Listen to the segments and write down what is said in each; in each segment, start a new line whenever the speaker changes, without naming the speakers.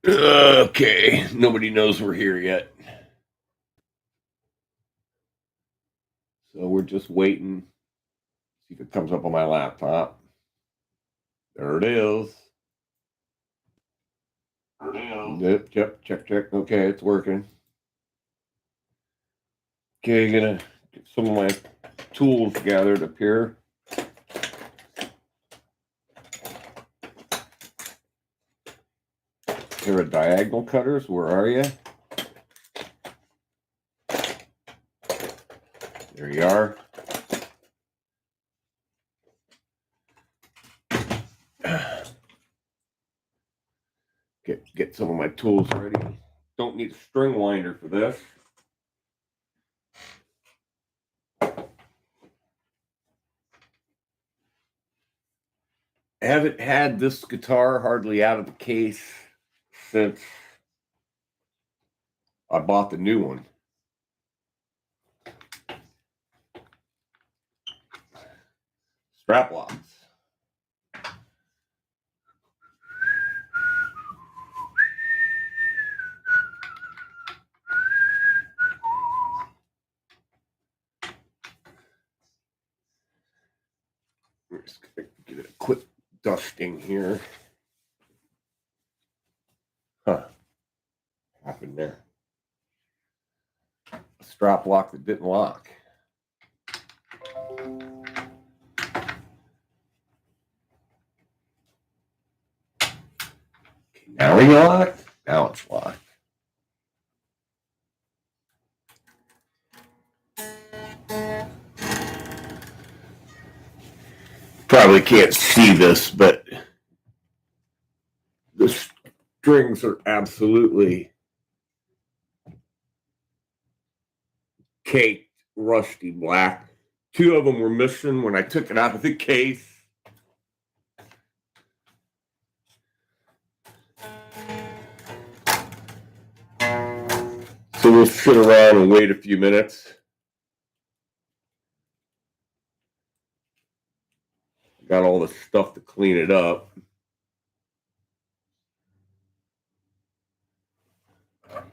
Okay, nobody knows we're here yet. So we're just waiting. See if it comes up on my laptop. There it is. Yep, check. Okay, it's working. Okay, gonna get some of my tools gathered up here. There are diagonal cutters. Where are you? There you are. Get some of my tools ready. Don't need a string winder for this. I haven't had this guitar hardly out of the case since I bought the new one. Strap locks. I'm just gonna give it a quick dusting here. Huh. What happened there? A strap lock that didn't lock. Okay, now we locked. Now it's locked. Probably can't see this, but the strings are absolutely caked, rusty black. Two of them were missing when I took it out of the case. So we'll sit around and wait a few minutes. Got all the stuff to clean it up. Or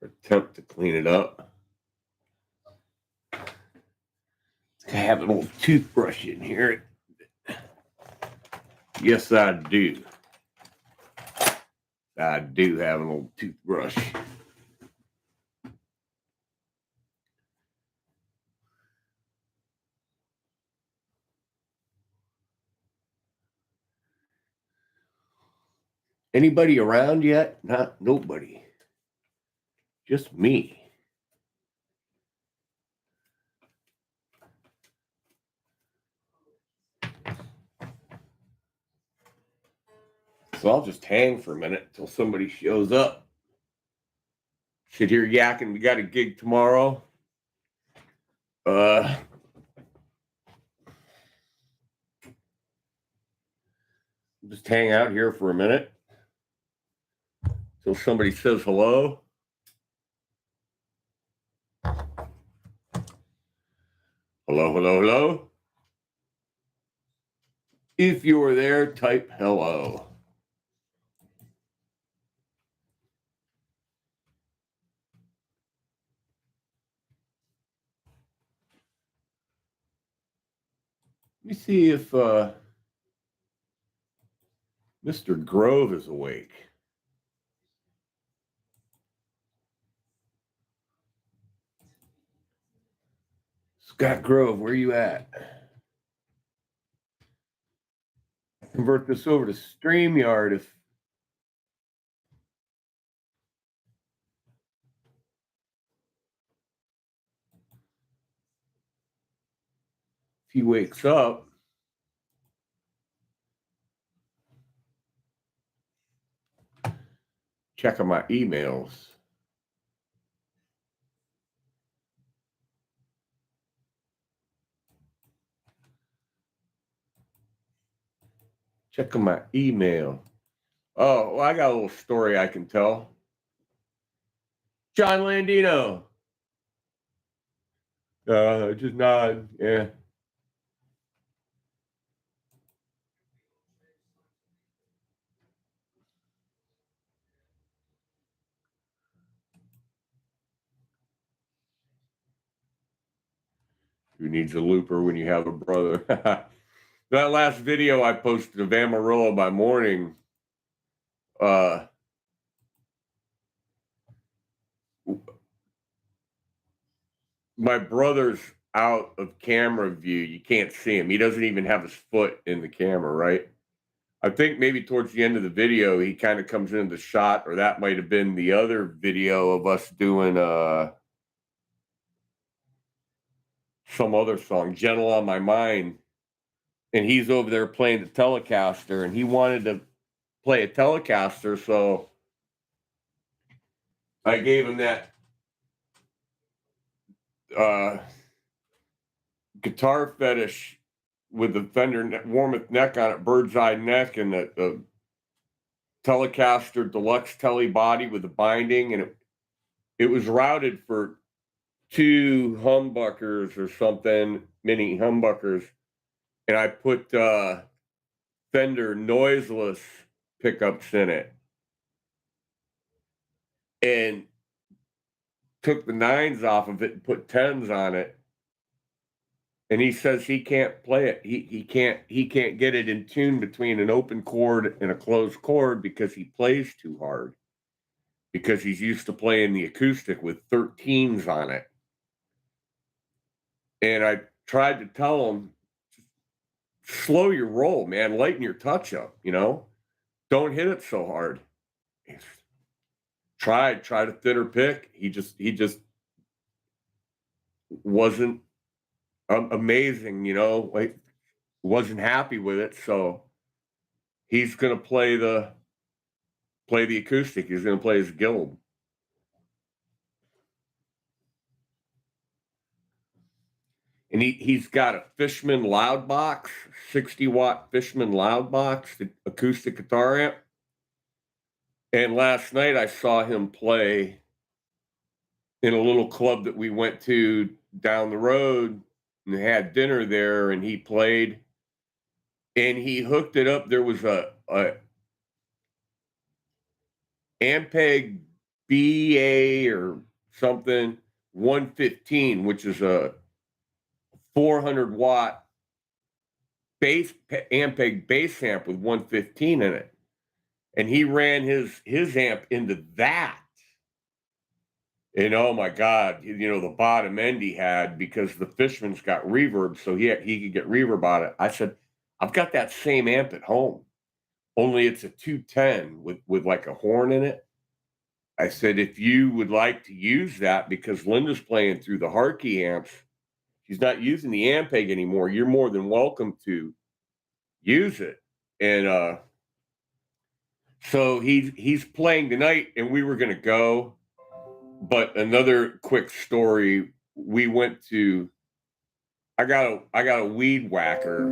attempt to clean it up. I have an old toothbrush in here. Yes, I do. I do have an old toothbrush. Anybody around yet? Not nobody. Just me. So I'll just hang for a minute until somebody shows up. Sit here yakking. We got a gig tomorrow. Just hang out here for a minute till somebody says hello. Hello. If you are there, type hello. Let me see if Mr. Grove is awake. Scott Grove, where are you at? Convert this over to StreamYard if he wakes up. Checking my emails. Checking my email. Oh, well, I got a little story I can tell. John Landino. Just nod. Yeah. Who needs a looper when you have a brother? That last video I posted of Amarillo by morning, my brother's out of camera view. You can't see him. He doesn't even have his foot in the camera, right? I think maybe towards the end of the video, he kind of comes into the shot, or that might have been the other video of us doing some other song, Gentle on My Mind. And he's over there playing the Telecaster, and he wanted to play a Telecaster, so I gave him that guitar fetish with the Fender Warmoth neck on it, bird's eye neck, and the Telecaster deluxe tele body with the binding, and it was routed for 2 humbuckers or something, mini humbuckers, and I put Fender noiseless pickups in it, and took the 9s off of it and put 10s on it. And he says he can't play it. He can't get it in tune between an open chord and a closed chord because he plays too hard. Because he's used to playing the acoustic with 13s on it. And I tried to tell him, slow your roll, man. Lighten your touch up, you know? Don't hit it so hard. Tried a thinner pick. He just wasn't amazing, you know? Like, wasn't happy with it, so he's gonna play the acoustic. He's gonna play his guild. And he's got a Fishman loud box, 60-watt Fishman loud box, the acoustic guitar amp. And last night I saw him play in a little club that we went to down the road, and they had dinner there, and he played, and he hooked it up. There was a Ampeg BA or something 115, which is a 400-watt bass Ampeg bass amp with 115 in it, and he ran his amp into that. And oh my God, you know, the bottom end he had, because the Fishman's got reverb, so he could get reverb on it. I said, I've got that same amp at home, only it's a 210 with like a horn in it. I said, if you would like to use that, because Linda's playing through the Harkey amps, she's not using the Ampeg anymore, you're more than welcome to use it. And so he's playing tonight, and we were going to go. But another quick story, we went to, I got a weed whacker,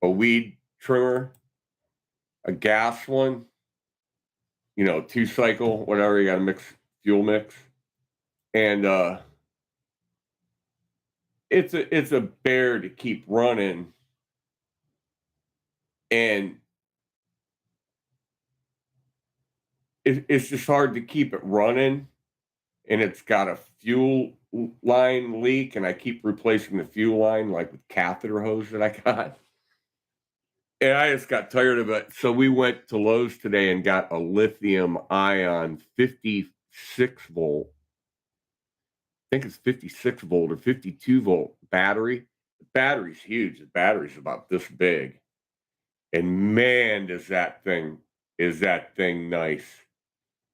a weed trimmer, a gas one, you know, 2-cycle, whatever, you got to mix, fuel mix. And it's a bear to keep running. And it's just hard to keep it running. And it's got a fuel line leak, and I keep replacing the fuel line, like with catheter hose that I got. And I just got tired of it. So we went to Lowe's today and got a lithium ion 56 volt. I think it's 56 volt or 52 volt battery. The battery's huge. The battery's about this big. And man, is that thing nice.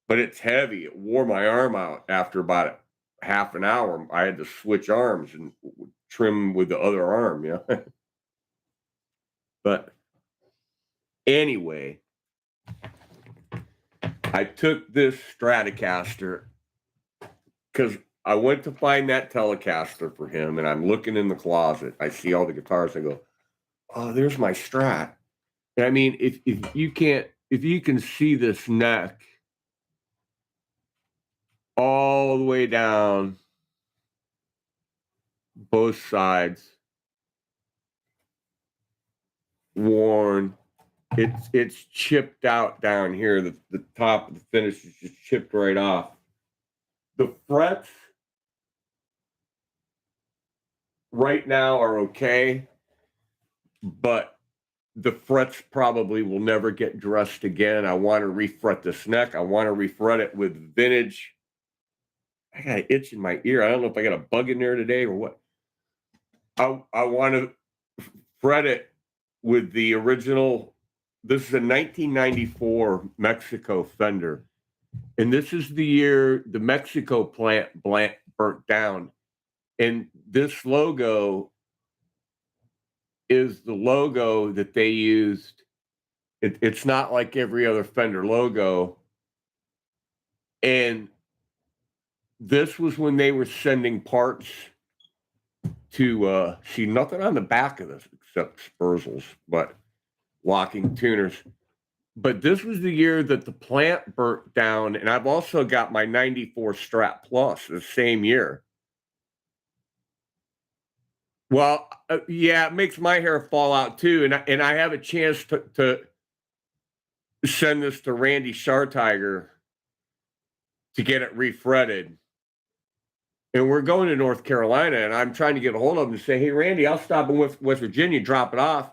But it's heavy. It wore my arm out after about half an hour. I had to switch arms and trim with the other arm, you know. But anyway, I took this Stratocaster because I went to find that Telecaster for him, and I'm looking in the closet. I see all the guitars. I go, oh, there's my Strat. And I mean, if you can see this neck all the way down both sides, worn. It's chipped out down here. The top of the finish is just chipped right off. The frets right now are okay, but the frets probably will never get dressed again. I want to refret this neck. I want to refret it with vintage. I got an itch in my ear. I don't know if I got a bug in there today or what. I want to fret it with the original. This is a 1994 Mexico Fender. And this is the year the Mexico plant burnt down. And this logo is the logo that they used. It's not like every other Fender logo. And this was when they were sending parts to see nothing on the back of this except Spurzels, but locking tuners. But this was the year that the plant burnt down. And I've also got my 94 Strat Plus the same year. Well, yeah, it makes my hair fall out too. And I have a chance to send this to Randy Schartiger to get it refretted. And we're going to North Carolina, and I'm trying to get a hold of him to say, hey, Randy, I'll stop in West Virginia, drop it off.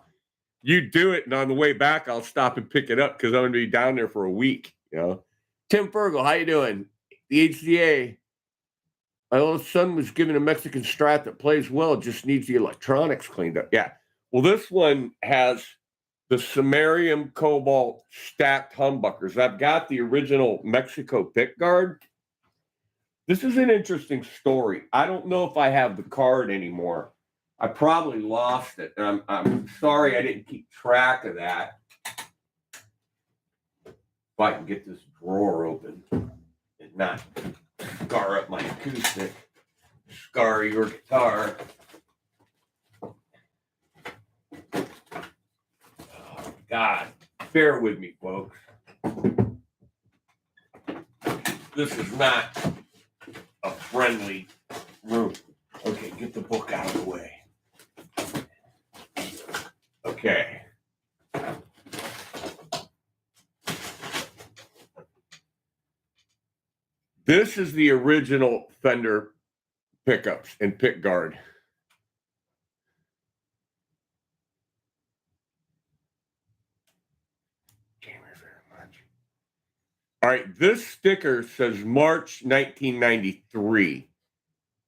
You do it, and on the way back, I'll stop and pick it up because I'm going to be down there for a week. You know, Tim Fergal, how you doing? The HCA. My old son was given a Mexican Strat that plays well, just needs the electronics cleaned up. Yeah. Well, this one has the samarium cobalt stacked humbuckers. I've got the original Mexico pick guard. This is an interesting story. I don't know if I have the card anymore. I probably lost it, and I'm sorry I didn't keep track of that. If I can get this drawer open and not scar up my acoustic, scar your guitar. Oh, God, bear with me, folks. This is not a friendly room. Okay, get the book out of the way. Okay. This is the original Fender pickups and pick guard. Thank you very much. All right, this sticker says March 1993,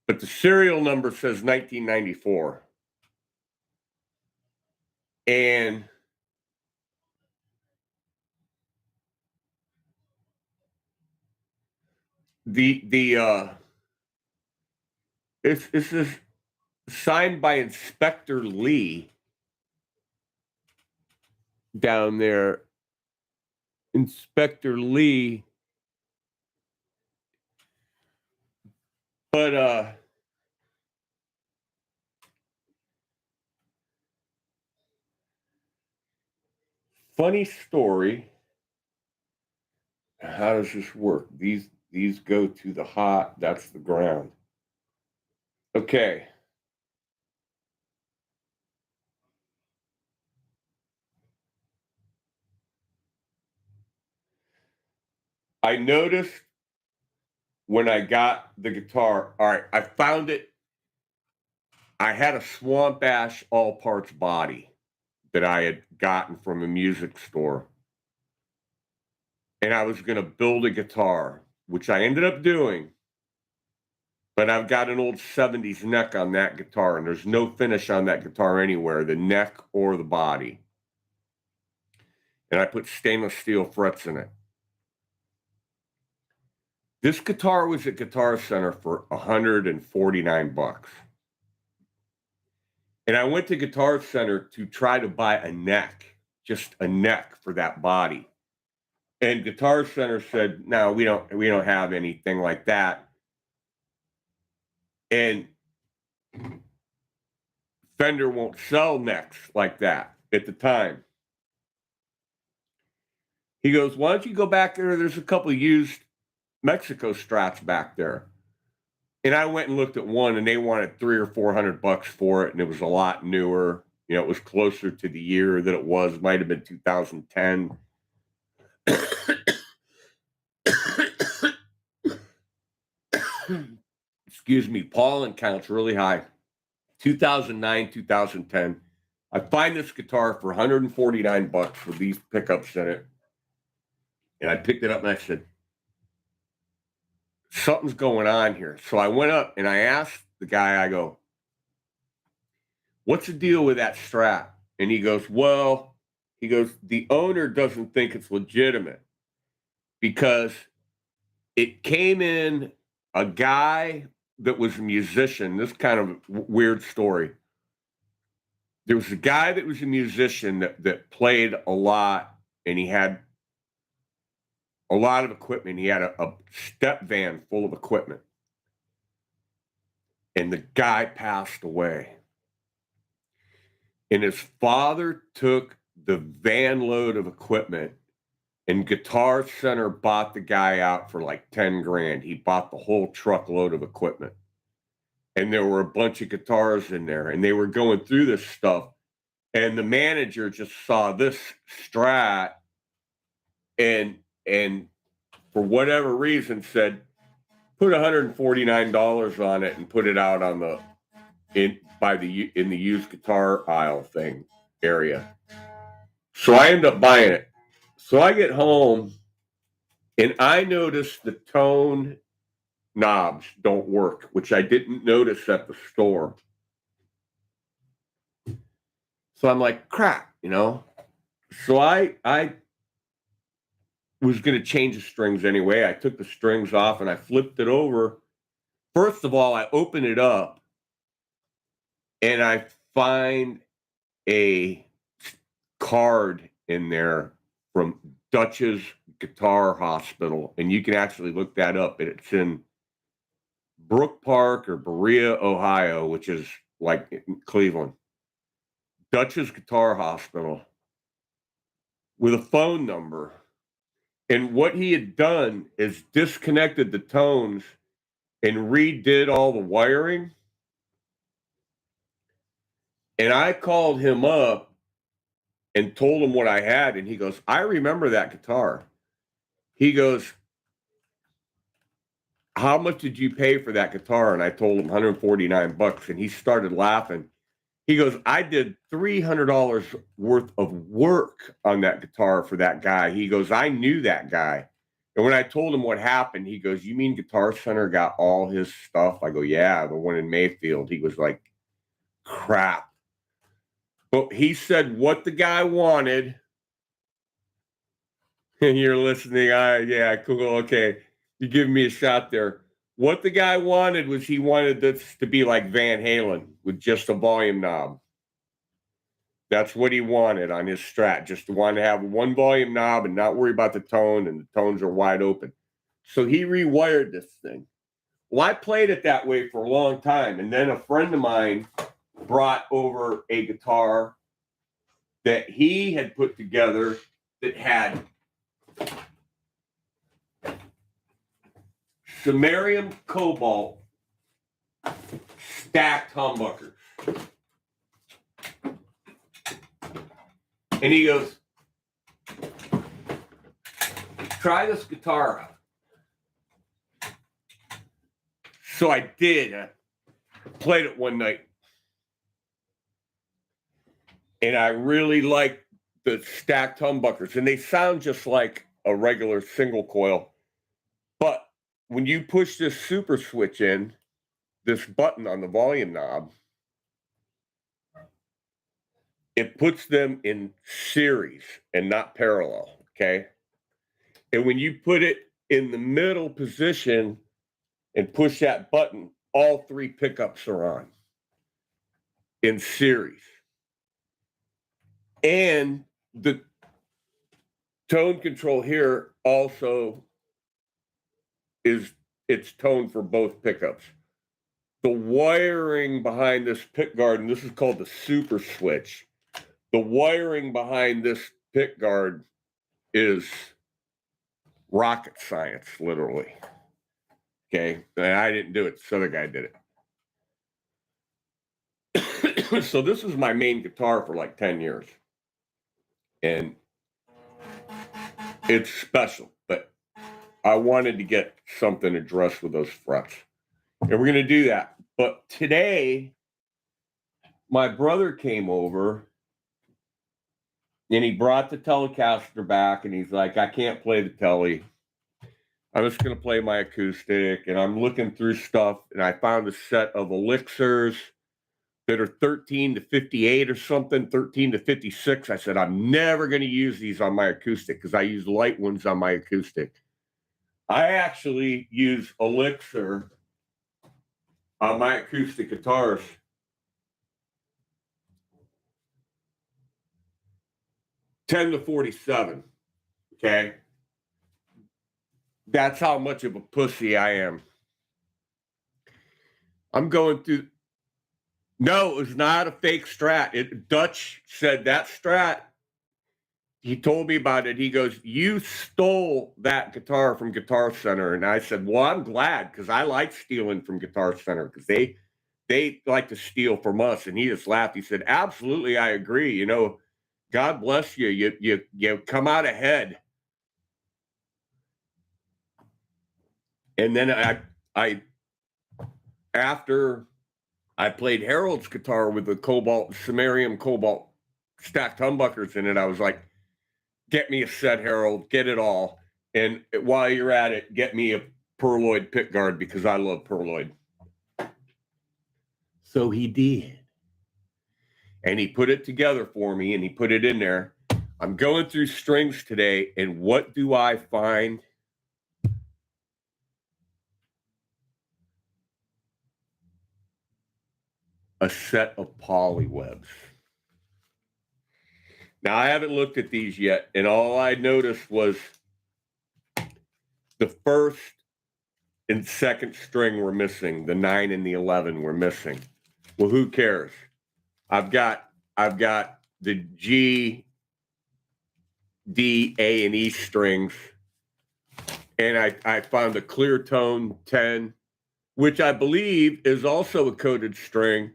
but the serial number says 1994. And this is signed by Inspector Lee down there. Inspector Lee. But funny story. How does this work? These go to the hot, that's the ground. Okay. I noticed when I got the guitar, all right, I found it. I had a Swamp Ash all parts body that I had gotten from a music store. And I was going to build a guitar, which I ended up doing. But I've got an old 70s neck on that guitar, and there's no finish on that guitar anywhere, the neck or the body. And I put stainless steel frets in it. This guitar was at Guitar Center for $149. And I went to Guitar Center to try to buy a neck, just a neck for that body. And Guitar Center said, no, we don't have anything like that. And Fender won't sell necks like that at the time. He goes, why don't you go back there? There's a couple of used Mexico Strats back there. And I went and looked at one, and they wanted $300 or $400 for it, and it was a lot newer. You know, it was closer to the year that it was. Might have been 2010. Excuse me, pollen count's really high. 2009, 2010. I find this guitar for $149 with these pickups in it. And I picked it up and I said, something's going on here. So I went up and I asked the guy, I go, what's the deal with that Strat? And he goes, the owner doesn't think it's legitimate because it came in a guy that was a musician. This kind of weird story. There was a guy that was a musician that played a lot, and he had a lot of equipment. He had a step van full of equipment. And the guy passed away. And his father took the van load of equipment, and Guitar Center bought the guy out for like 10 grand. He bought the whole truckload of equipment. And there were a bunch of guitars in there, and they were going through this stuff. And the manager just saw this Strat and for whatever reason said, put $149 on it and put it out on in the used guitar aisle thing area. So I end up buying it. So I get home and I notice the tone knobs don't work, which I didn't notice at the store. So I'm like, crap, So I was going to change the strings anyway. I took the strings off and I flipped it over. First of all, I open it up and I find a card in there from Dutch's Guitar Hospital. And you can actually look that up. It's in Brook Park or Berea, Ohio, which is like in Cleveland. Dutch's Guitar Hospital with a phone number. And what he had done is disconnected the tones and redid all the wiring. And I called him up and told him what I had. And he goes, I remember that guitar. He goes, how much did you pay for that guitar? And I told him $149. And he started laughing. He goes, I did $300 worth of work on that guitar for that guy. He goes, I knew that guy. And when I told him what happened, he goes, you mean Guitar Center got all his stuff? I go, yeah, the one in Mayfield. He was like, crap. But he said what the guy wanted. And you're listening. Yeah, cool. Okay. You give me a shot there. What the guy wanted was he wanted this to be like Van Halen with just a volume knob. That's what he wanted on his Strat. Just wanted to have one volume knob and not worry about the tone, and the tones are wide open. So he rewired this thing. Well, I played it that way for a long time. And then a friend of mine brought over a guitar that he had put together that had samarium cobalt stacked humbuckers. And he goes, try this guitar out. So I did. I played it one night. And I really liked the stacked humbuckers. And they sound just like a regular single coil. But when you push this super switch in, this button on the volume knob, it puts them in series and not parallel, okay? And when you put it in the middle position and push that button, all three pickups are on in series. And the tone control here also it's tone for both pickups. The wiring behind this pick guard, and this is called the super switch. The wiring behind this pick guard is rocket science, literally. Okay, and I didn't do it. This other guy did it. So this is my main guitar for like 10 years. And it's special, but I wanted to get something addressed with those frets. And we're going to do that. But today, my brother came over and he brought the Telecaster back and he's like, I can't play the Telly. I'm just going to play my acoustic. And I'm looking through stuff and I found a set of elixirs that are 13 to 58 or something, 13 to 56. I said, I'm never going to use these on my acoustic because I use light ones on my acoustic. I actually use elixir on my acoustic guitars. $10 to 47. Okay. That's how much of a pussy I am. I'm going through. No, it was not a fake Strat. Dutch said that Strat. He told me about it. He goes, you stole that guitar from Guitar Center. And I said, well, I'm glad because I like stealing from Guitar Center because they like to steal from us. And he just laughed. He said, absolutely, I agree. You know, God bless you. You come out ahead. And then I after I played Harold's guitar with the Samarium Cobalt stacked humbuckers in it, I was like, get me a set, Harold, get it all. And while you're at it, get me a Perloid pickguard because I love Perloid. So he did. And he put it together for me and he put it in there. I'm going through strings today, and what do I find? A set of polywebs. Now, I haven't looked at these yet, and all I noticed was the first and second string were missing. The 9 and the 11 were missing. Well, who cares? I've got the G, D, A, and E strings, and I found a clear tone 10, which I believe is also a coated string,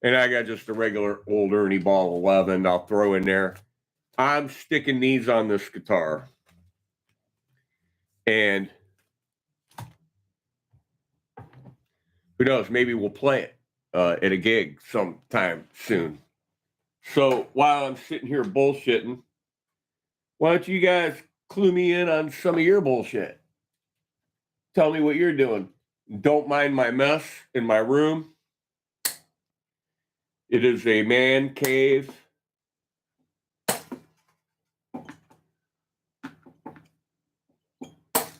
and I got just a regular old Ernie Ball 11 I'll throw in there. I'm sticking these on this guitar, and who knows, maybe we'll play it at a gig sometime soon. So while I'm sitting here bullshitting, why don't you guys clue me in on some of your bullshit? Tell me what you're doing. Don't mind my mess in my room. It is a man cave.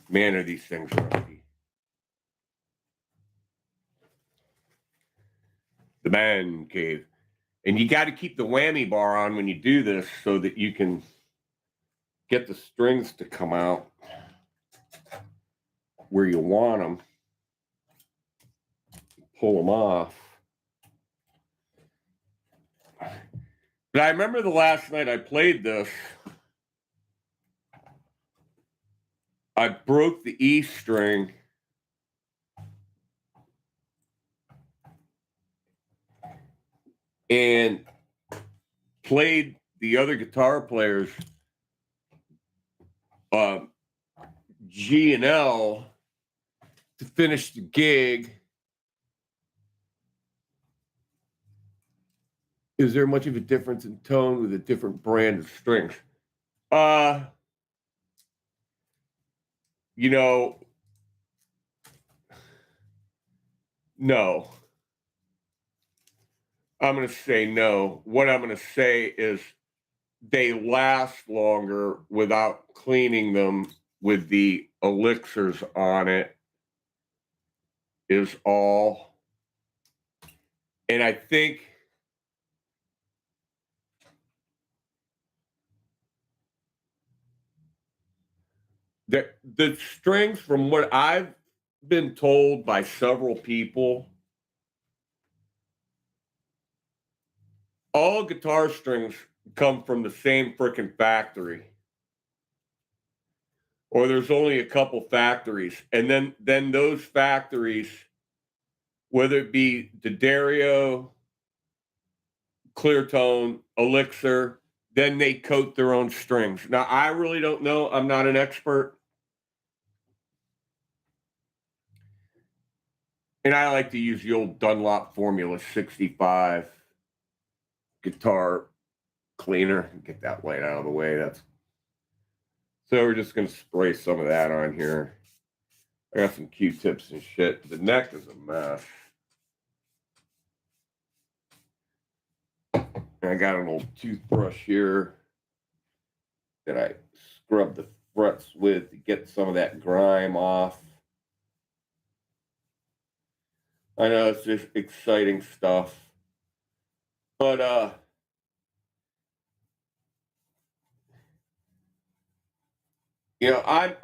Man, are these things rusty. The man cave. And you got to keep the whammy bar on when you do this so that you can get the strings to come out where you want them. Pull them off. But I remember the last night I played this, I broke the E string and played the other guitar players G and L to finish the gig. Is there much of a difference in tone with a different brand of strings? You know, no. I'm going to say no. What I'm going to say is they last longer without cleaning them with the elixirs on it is all. And I think that the strings, from what I've been told by several people, all guitar strings come from the same frickin' factory. Or there's only a couple factories. And then those factories, whether it be D'Addario, Cleartone, Elixir, then they coat their own strings. Now, I really don't know. I'm not an expert. And I like to use the old Dunlop Formula 65. guitar cleaner. Get that light out of the way. So we're just gonna spray some of that on here. I got some Q-tips and shit. The neck is a mess. And I got an old toothbrush here that I scrub the frets with to get some of that grime off. I know it's just exciting stuff. But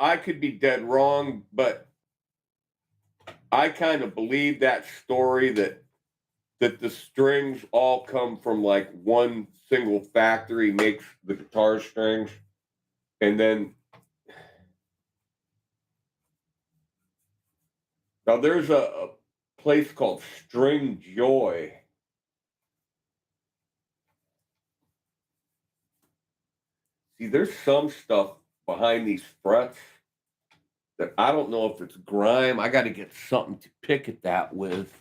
I could be dead wrong, but I kind of believe that story that the strings all come from like one single factory makes the guitar strings, and then now there's a place called String Joy. See, there's some stuff behind these frets that I don't know if it's grime. I got to get something to pick at that with.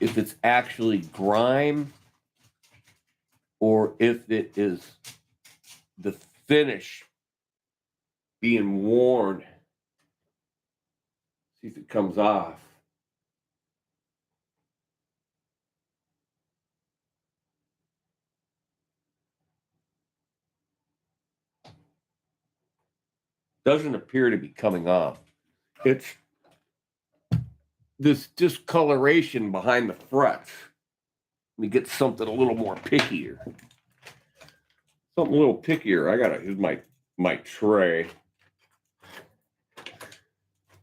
If it's actually grime or if it is the finish being worn. See if it comes off. Doesn't appear to be coming off. It's this discoloration behind the frets. Let me get something a little more pickier. Something a little pickier. Here's my tray.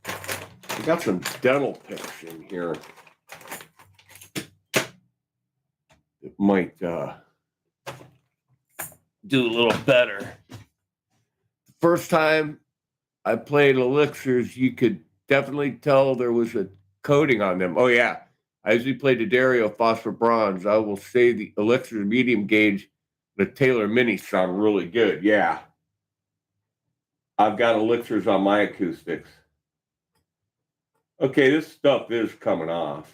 I got some dental picks in here. It might do a little better. The first time I played elixirs, you could definitely tell there was a coating on them. Oh yeah, I usually play the Dario Phosphor Bronze. I will say the elixir medium gauge, the Taylor Mini sound really good. Yeah, I've got elixirs on my acoustics. Okay, this stuff is coming off.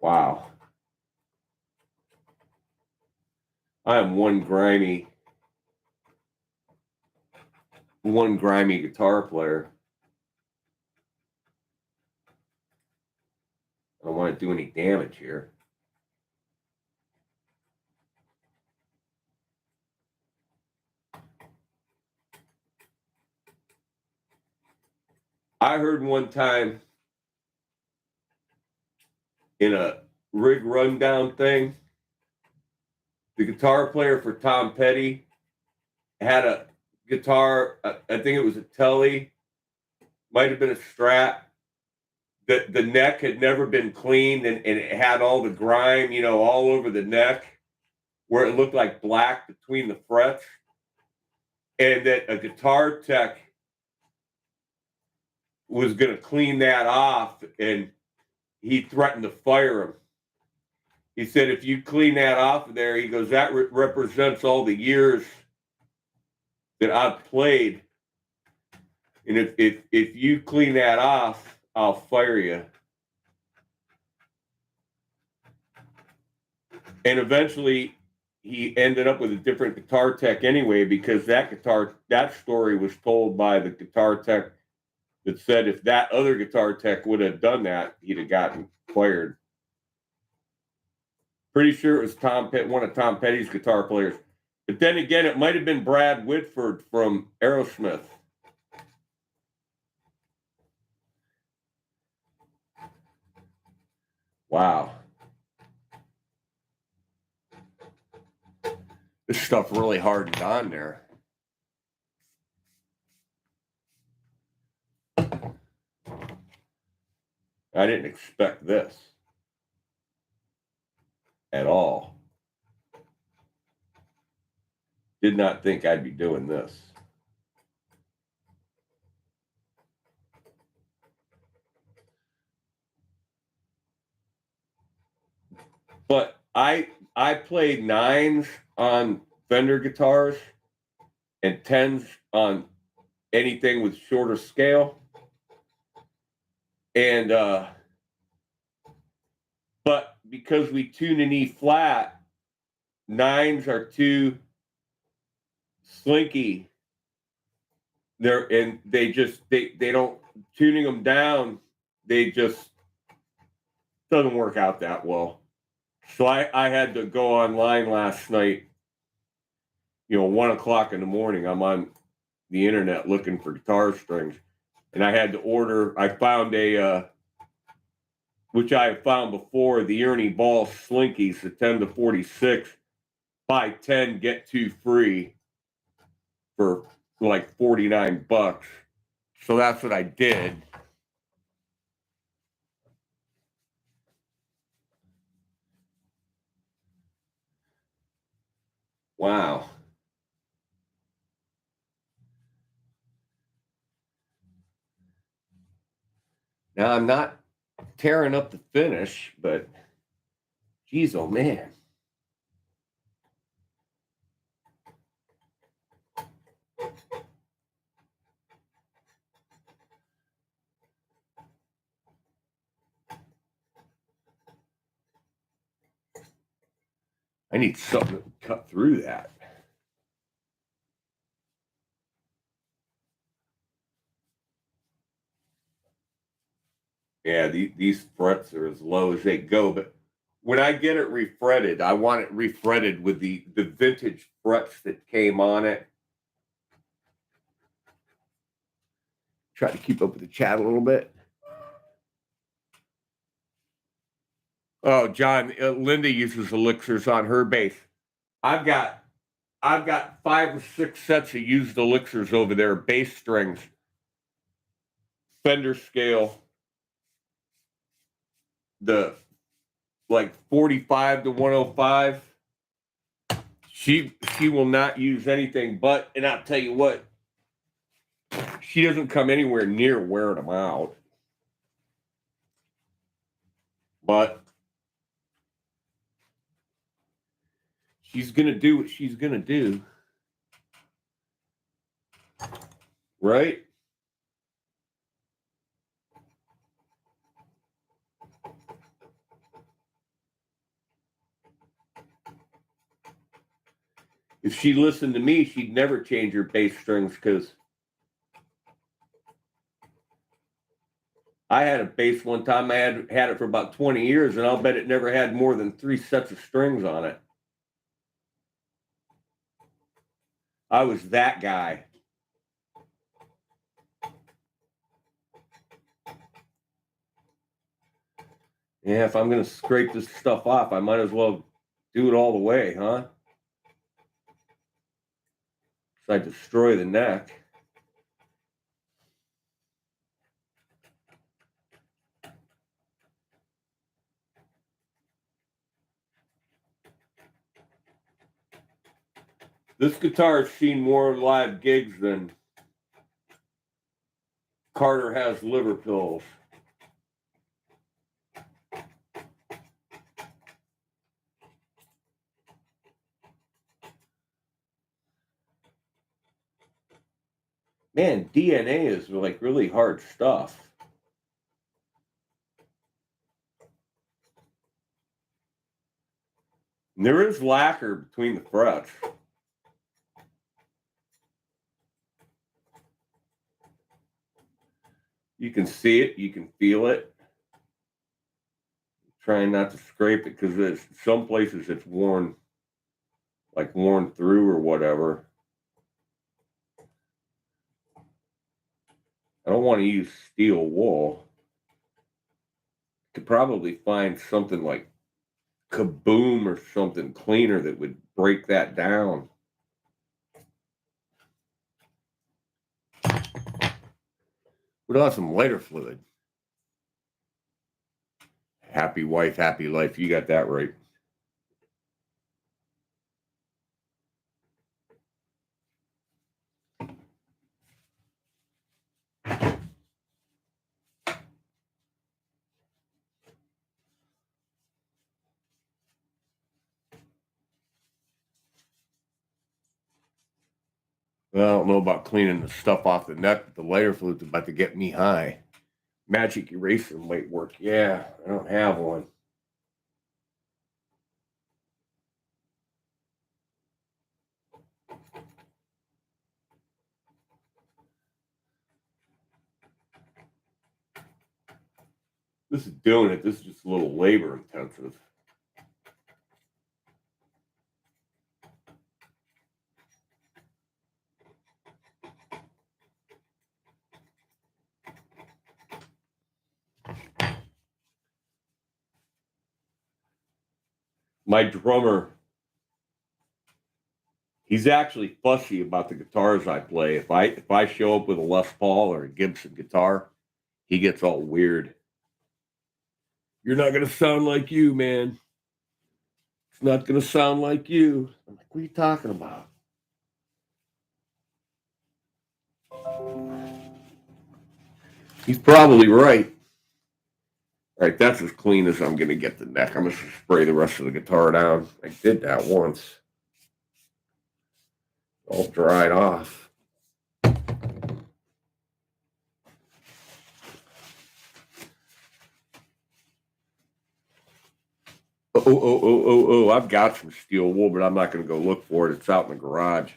Wow. I am one grimy guitar player. I don't want to do any damage here. I heard one time in a rig rundown thing, the guitar player for Tom Petty had a guitar, I think it was a Telly, might have been a Strat. The neck had never been cleaned and it had all the grime, all over the neck where it looked like black between the frets. And that a guitar tech was going to clean that off, and he threatened to fire him. He said, if you clean that off of there, he goes, that represents all the years that I've played. And if you clean that off, I'll fire you. And eventually he ended up with a different guitar tech anyway, because that story was told by the guitar tech that said if that other guitar tech would have done that, he'd have gotten fired. Pretty sure it was one of Tom Petty's guitar players. But then again, it might have been Brad Whitford from Aerosmith. Wow. This stuff really hardened on there. I didn't expect this at all. Did not think I'd be doing this. But I played 9s on Fender guitars and 10s on anything with shorter scale. And But because we tune an E flat, 9s are too slinky. They don't, tuning them down, they just doesn't work out that well. So I had to go online last night, 1 o'clock in the morning. I'm on the internet looking for guitar strings, and I had to order. I found which I have found before, the Ernie Ball Slinkies, the 10 to 46, buy 10 get 2 free for like $49. So that's what I did. Wow. Now I'm not tearing up the finish, but geez, oh man. I need something to cut through that. Yeah, these frets are as low as they go, but when I get it refretted, I want it refretted with the vintage frets that came on it. Try to keep up with the chat a little bit. Oh, John, Linda uses elixirs on her bass. I've got 5 or 6 sets of used elixirs over there, bass strings, Fender scale, the like 45 to 105. She will not use anything but, and I'll tell you what, she doesn't come anywhere near wearing them out. But she's gonna do what she's gonna do, right? If she listened to me, she'd never change her bass strings, because I had a bass one time. I had it for about 20 years, and I'll bet it never had more than 3 sets of strings on it. I was that guy. Yeah, if I'm going to scrape this stuff off, I might as well do it all the way, huh? So I destroy the neck. This guitar has seen more live gigs than Carter has liver pills. Man, DNA is like really hard stuff. And there is lacquer between the frets. You can see it, you can feel it. Trying not to scrape it, because some places it's worn through or whatever. I don't want to use steel wool. Could probably find something like Kaboom or something cleaner that would break that down. What else? Some lighter fluid. Happy wife, happy life. You got that right. Well, I don't know about cleaning the stuff off the neck, but the lighter fluid's about to get me high. Magic eraser might work. Yeah, I don't have one. This is doing it. This is just a little labor intensive. My drummer, he's actually fussy about the guitars I play. If I show up with a Les Paul or a Gibson guitar, he gets all weird. You're not gonna sound like you, man. It's not gonna sound like you. I'm like, what are you talking about? He's probably right. All right, that's as clean as I'm gonna get the neck. I'm gonna spray the rest of the guitar down. I did that once. All dried off. Oh, I've got some steel wool, but I'm not going to go look for it. It's out in the garage.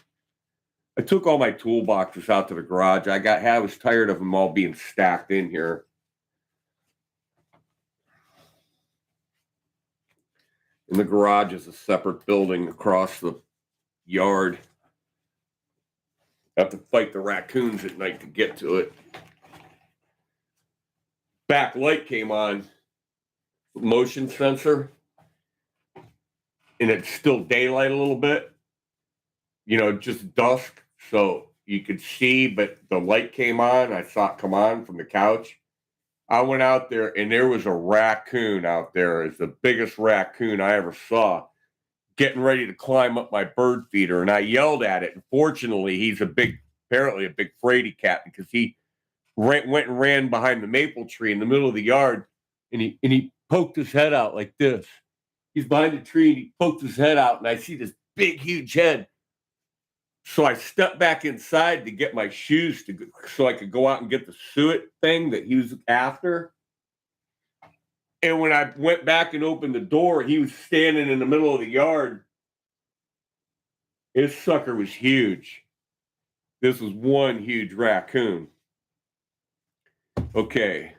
I took all my toolboxes out to the garage. I was tired of them all being stacked in here. And the garage is a separate building across the yard. I have to fight the raccoons at night to get to it. Back light came on, motion sensor, and it's still daylight a little bit. Just dusk. So you could see, but the light came on. I saw it come on from the couch. I went out there and there was a raccoon out there. It's the biggest raccoon I ever saw, getting ready to climb up my bird feeder. And I yelled at it. And fortunately, he's apparently a big fraidy cat, because he went and ran behind the maple tree in the middle of the yard, and he poked his head out like this. He's behind the tree and he poked his head out, and I see this big, huge head. So I stepped back inside to get my shoes so I could go out and get the suet thing that he was after. And when I went back and opened the door, he was standing in the middle of the yard. His sucker was huge. This was one huge raccoon. Okay.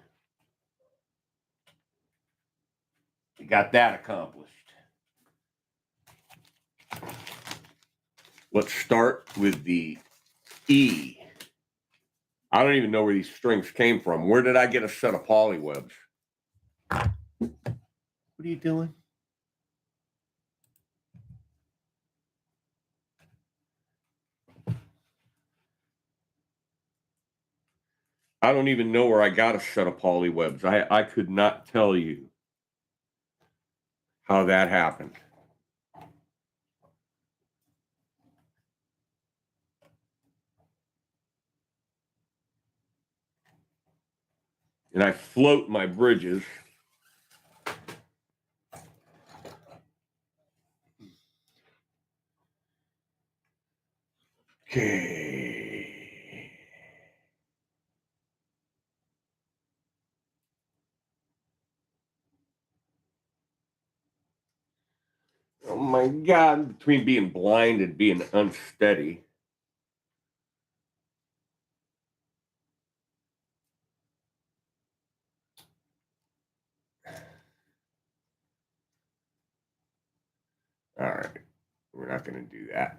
We got that accomplished. Let's start with the E. I don't even know where these strings came from. Where did I get a set of poly webs? What are you doing? I don't even know where I got a set of poly webs. I could not tell you how that happened. And I float my bridges. Okay. Oh my God, between being blind and being unsteady. All right, we're not going to do that.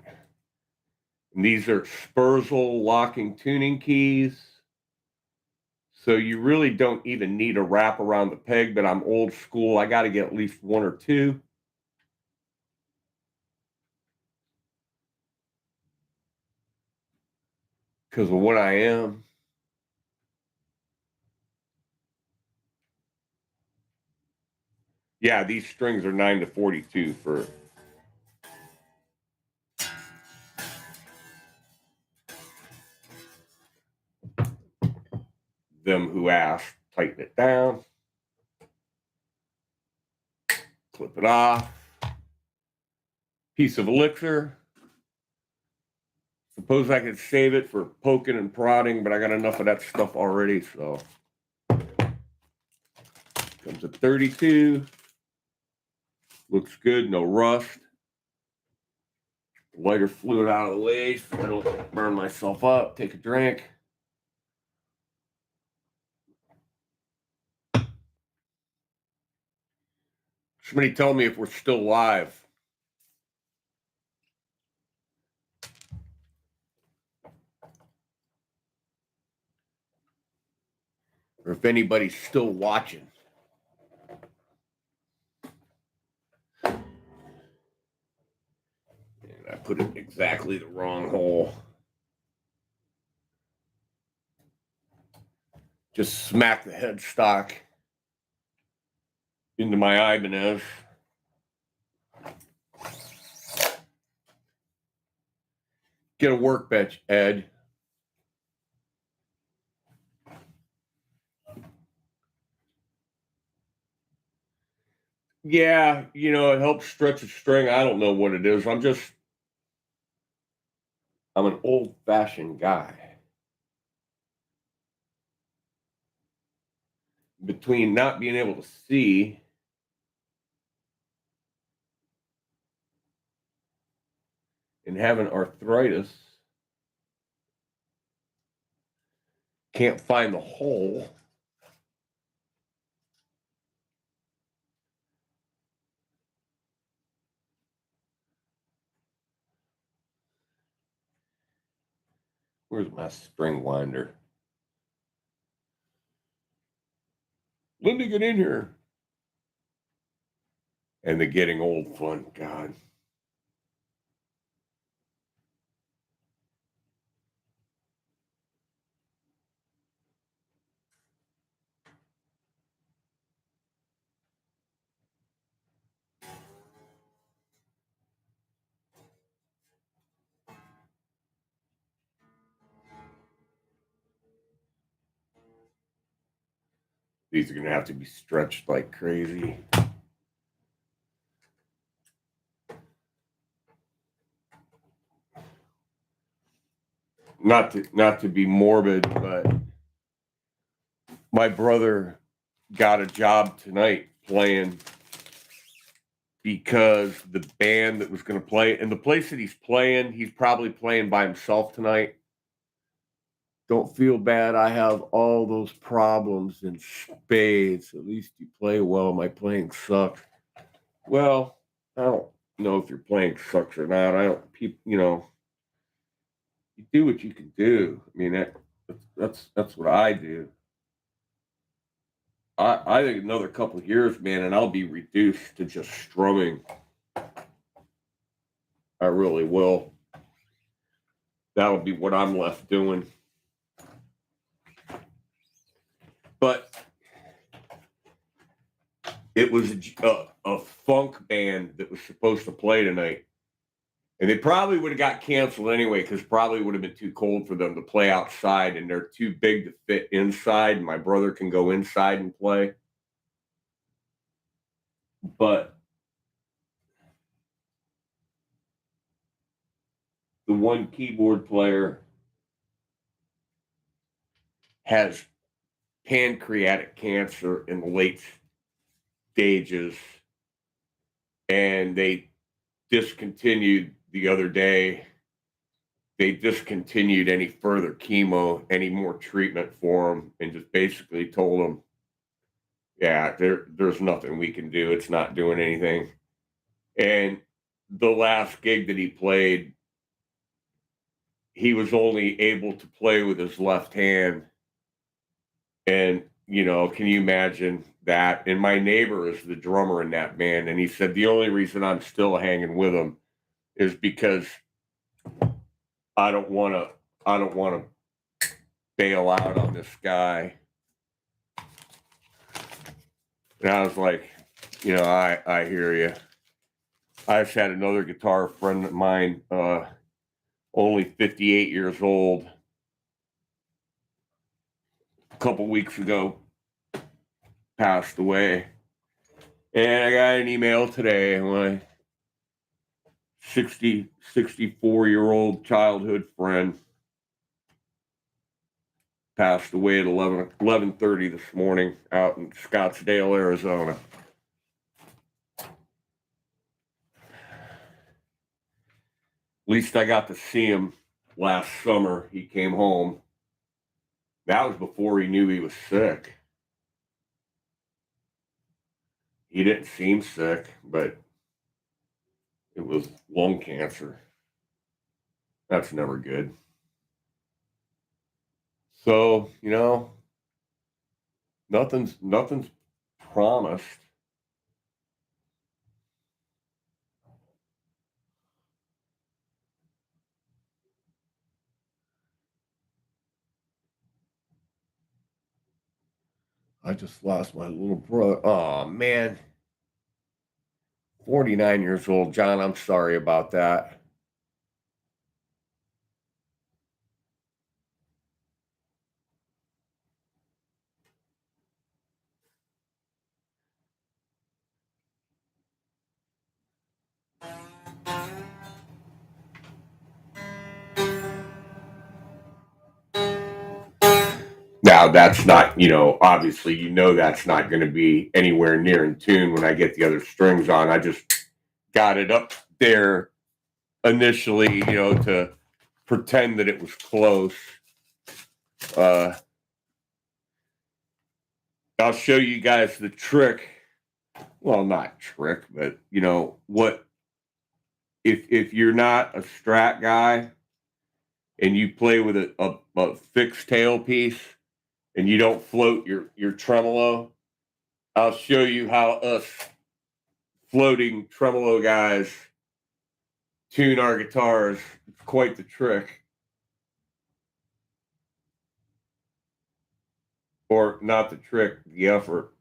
And these are Spurzl locking tuning keys. So you really don't even need a wrap around the peg, but I'm old school. I got to get at least one or two. Because of what I am. Yeah, these strings are 9 to 42 for them who asked. Tighten it down. Clip it off. Piece of elixir. Suppose I could save it for poking and prodding, but I got enough of that stuff already, so. Comes at 32. Looks good, no rust. Lighter fluid out of the way so I don't burn myself up. Take a drink. Somebody tell me if we're still live. Or if anybody's still watching. And I put it in exactly the wrong hole. Just smack the headstock into my Ibanez. Get a workbench, Ed. Yeah, you know, it helps stretch a string. I don't know what it is. I'm an old-fashioned guy. Between not being able to see and having arthritis, can't find the hole. Where's my string winder? Linda, get in here. And the getting old fun, God. These are going to have to be stretched like crazy. Not to be morbid, but my brother got a job tonight playing because the band that was going to play, and the place that he's playing, he's probably playing by himself tonight. Don't feel bad. I have all those problems in spades. At least you play well. My playing sucks. Well, I don't know if your playing sucks or not. I don't. People, you know, you do what you can do. I mean, that's what I do. I think another couple of years, man, and I'll be reduced to just strumming. I really will. That'll be what I'm left doing. But it was a funk band that was supposed to play tonight. And they probably would have got canceled anyway because probably would have been too cold for them to play outside. And they're too big to fit inside. And my brother can go inside and play. But the one keyboard player has pancreatic cancer in the late stages, and they discontinued the other day. They discontinued any further chemo, any more treatment for him, and just basically told him, yeah, there's nothing we can do. It's not doing anything. And the last gig that he played, he was only able to play with his left hand. And, you know, can you imagine that? And my neighbor is the drummer in that band. And he said, the only reason I'm still hanging with him is because I don't want to bail out on this guy. And I was like, you know, I hear you. I just had another guitar friend of mine, only 58 years old, a couple weeks ago, passed away. And I got an email today. My 64-year-old childhood friend passed away at 11:30 this morning out in Scottsdale, Arizona. At least I got to see him last summer. He came home. That was before he knew he was sick. He didn't seem sick, but it was lung cancer. That's never good. So, nothing's promised. I just lost my little brother. Oh man, 49 years old, John. I'm sorry about that. Now that's not, obviously, that's not going to be anywhere near in tune when I get the other strings on. I just got it up there initially, to pretend that it was close. Uh, I'll show you guys the trick. Well, not trick, but what if you're not a Strat guy and you play with a fixed tail piece and you don't float your tremolo, I'll show you how us floating tremolo guys tune our guitars. It's quite the trick. Or not the trick, the effort.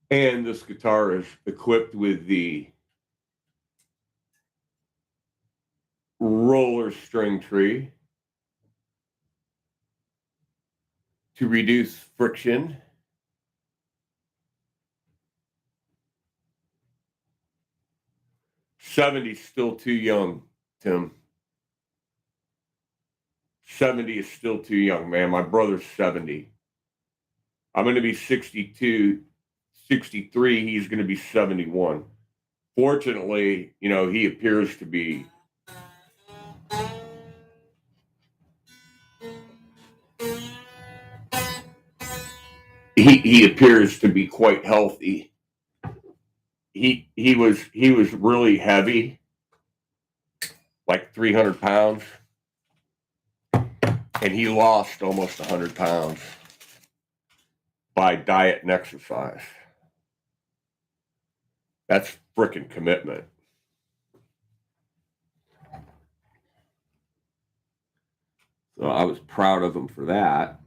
And this guitar is equipped with the roller string tree to reduce friction. '70's still too young, Tim. 70 is still too young, man. My brother's 70. I'm going to be 62, 63. He's going to be 71. Fortunately, he appears to be he appears to be quite healthy. He was really heavy, like 300 pounds, and he lost almost 100 pounds by diet and exercise. That's freaking commitment. So I was proud of him for that.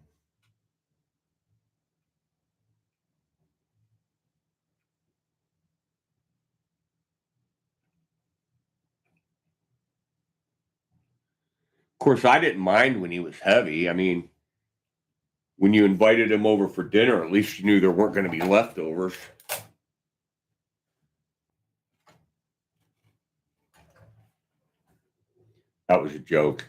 Of course, I didn't mind when he was heavy. I mean, when you invited him over for dinner, at least you knew there weren't going to be leftovers. That was a joke.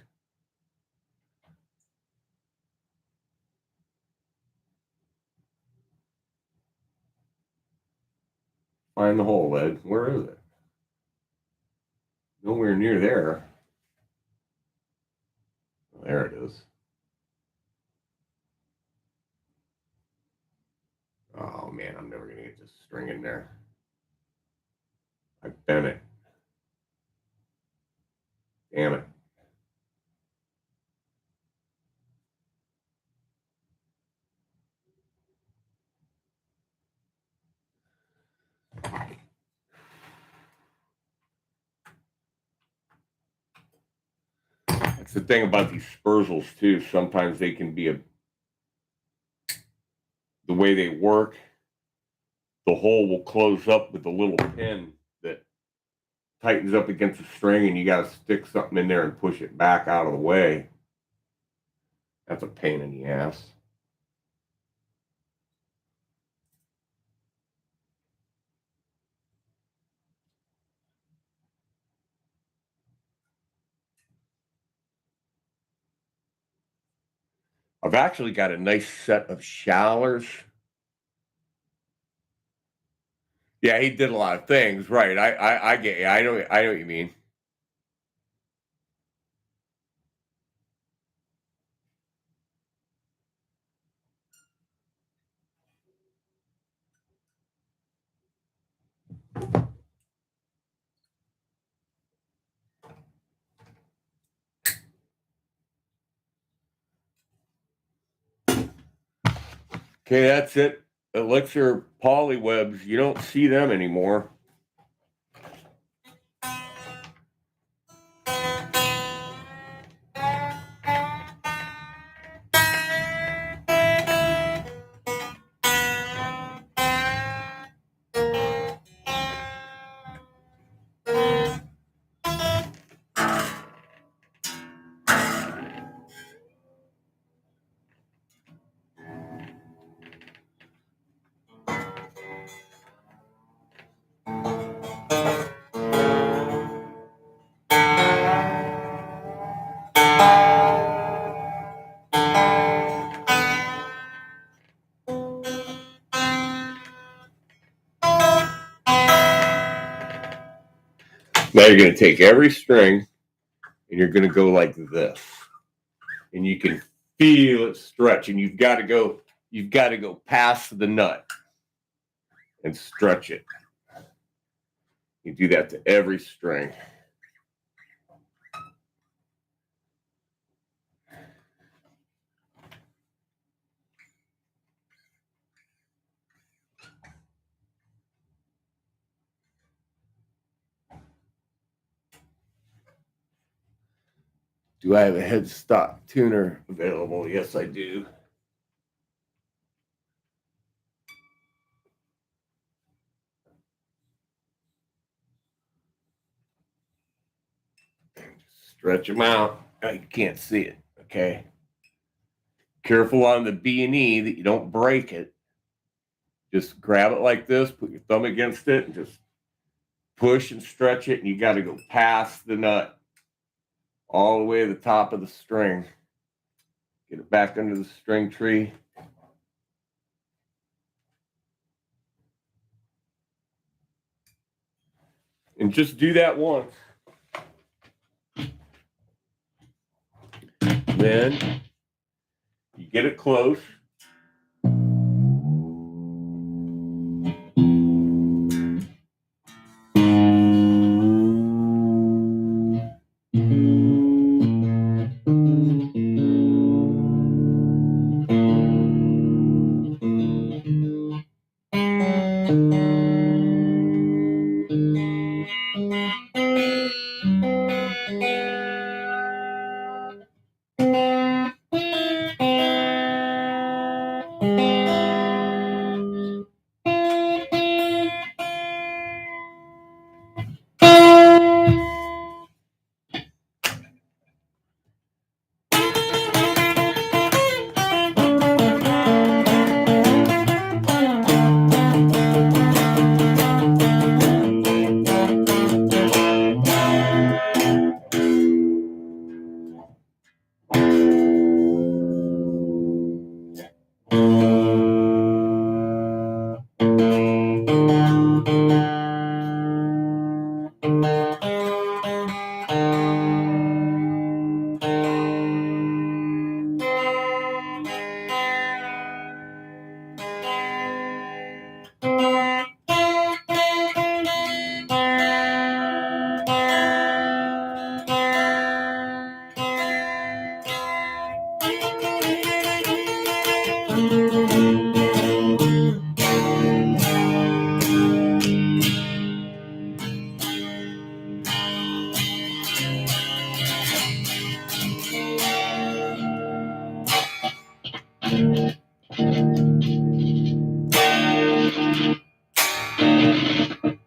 Find the hole, Ed. Where is it? Nowhere near there. There it is. Oh man, I'm never gonna get this string in there. I bent it. Damn it. That's the thing about these Spurzels too. Sometimes they can be the way they work. The hole will close up with a little pin that tightens up against the string, and you got to stick something in there and push it back out of the way. That's a pain in the ass. I've actually got a nice set of showers Yeah, he did a lot of things, right? I get you. I know what you mean. Okay, that's it. Elixir polywebs, you don't see them anymore. Now you're going to take every string and you're going to go like this, and you can feel it stretch, and you've got to go past the nut and stretch it. You do that to every string. Do I have a Headstock tuner available? Yes, I do. Stretch them out. You can't see it, okay? Careful on the B and E that you don't break it. Just grab it like this, put your thumb against it, and just push and stretch it, and you got to go past the nut all the way to the top of the string. Get it back under the string tree. And just do that once. Then you get it close.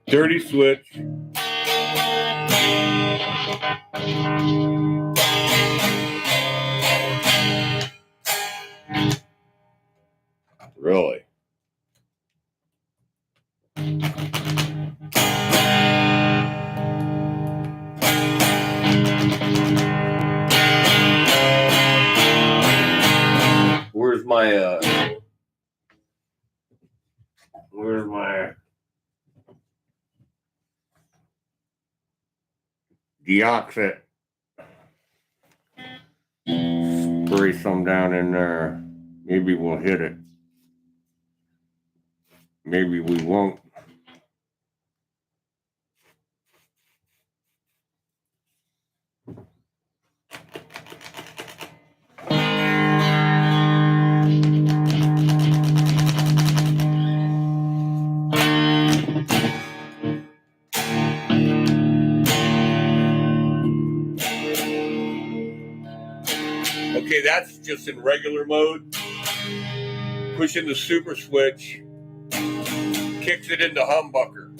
Dirty switch. Really? Where's my deoxit. Spray some down in there. Maybe we'll hit it. Maybe we won't. Okay, that's just in regular mode. Pushing the super switch kicks it into humbucker.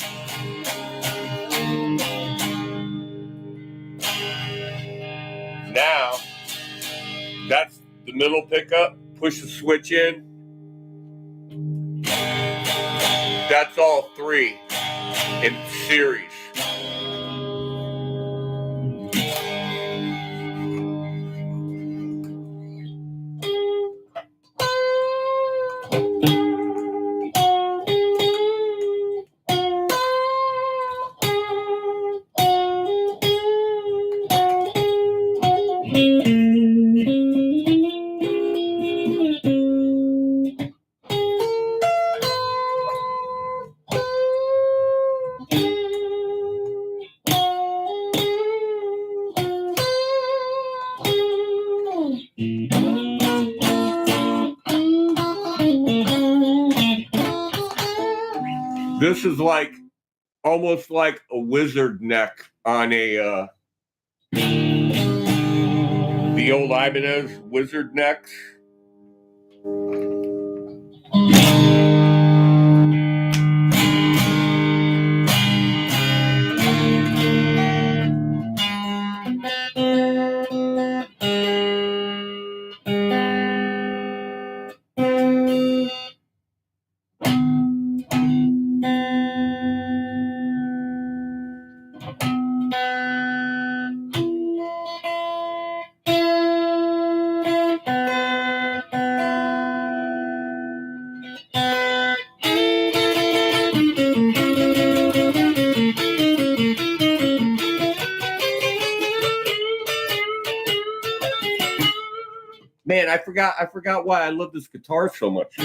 Now, that's the middle pickup. Push the switch in. That's all three in series. This is like almost like a wizard neck on a the old Ibanez wizard necks. Man, I forgot why I love this guitar so much.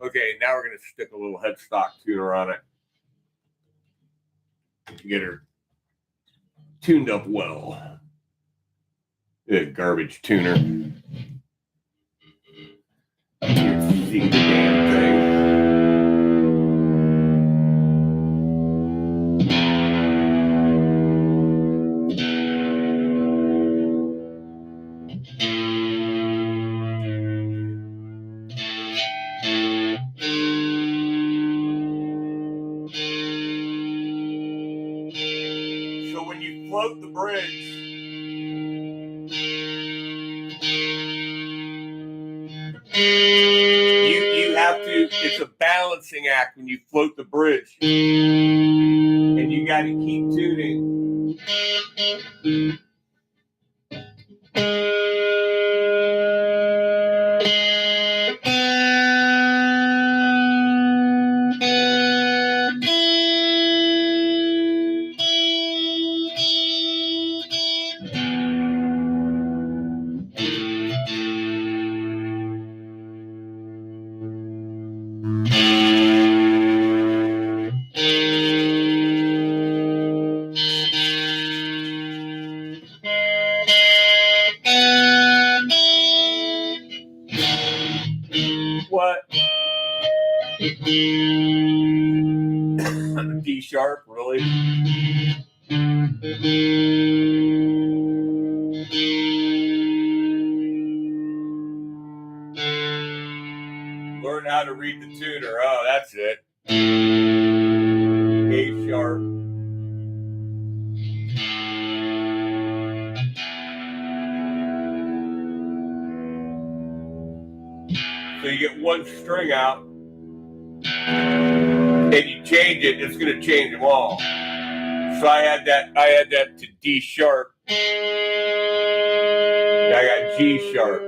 Okay, now we're going to stick a little headstock tuner on it to get her tuned up well. Garbage tuner. see the damn thing. So when you float the bridge, you have to, it's a balancing act when you float the bridge. And you got to keep tuning. What? D sharp, really? Learn how to read the tuner. Oh, that's it. A sharp. So you get one string out, and you change it. It's going to change them all. So I had that to D sharp. I got G sharp.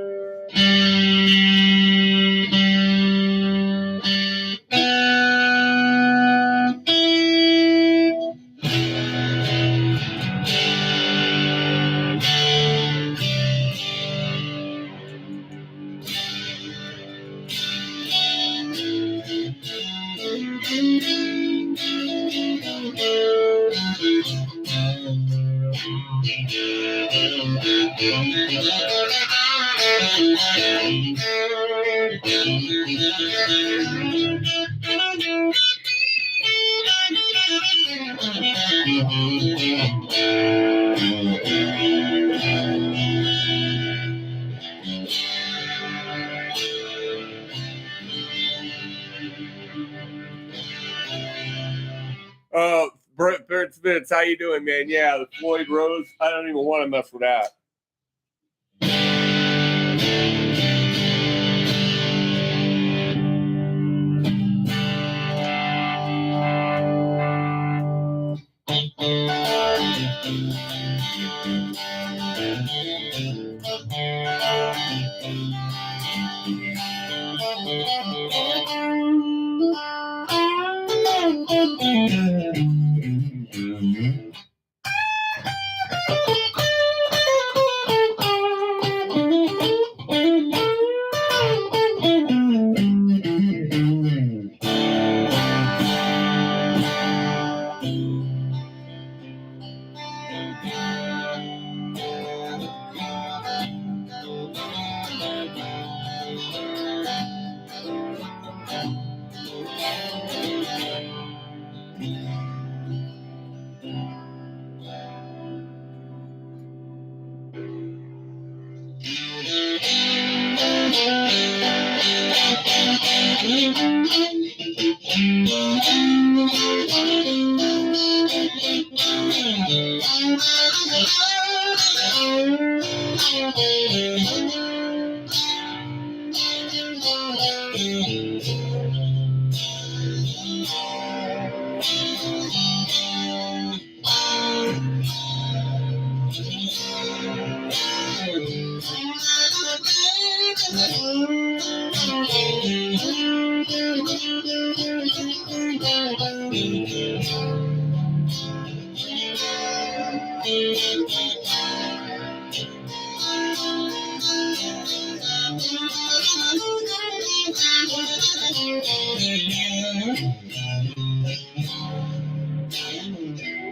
Oh, Brent Spence, how you doing, man? Yeah, the Floyd Rose. I don't even want to mess with that.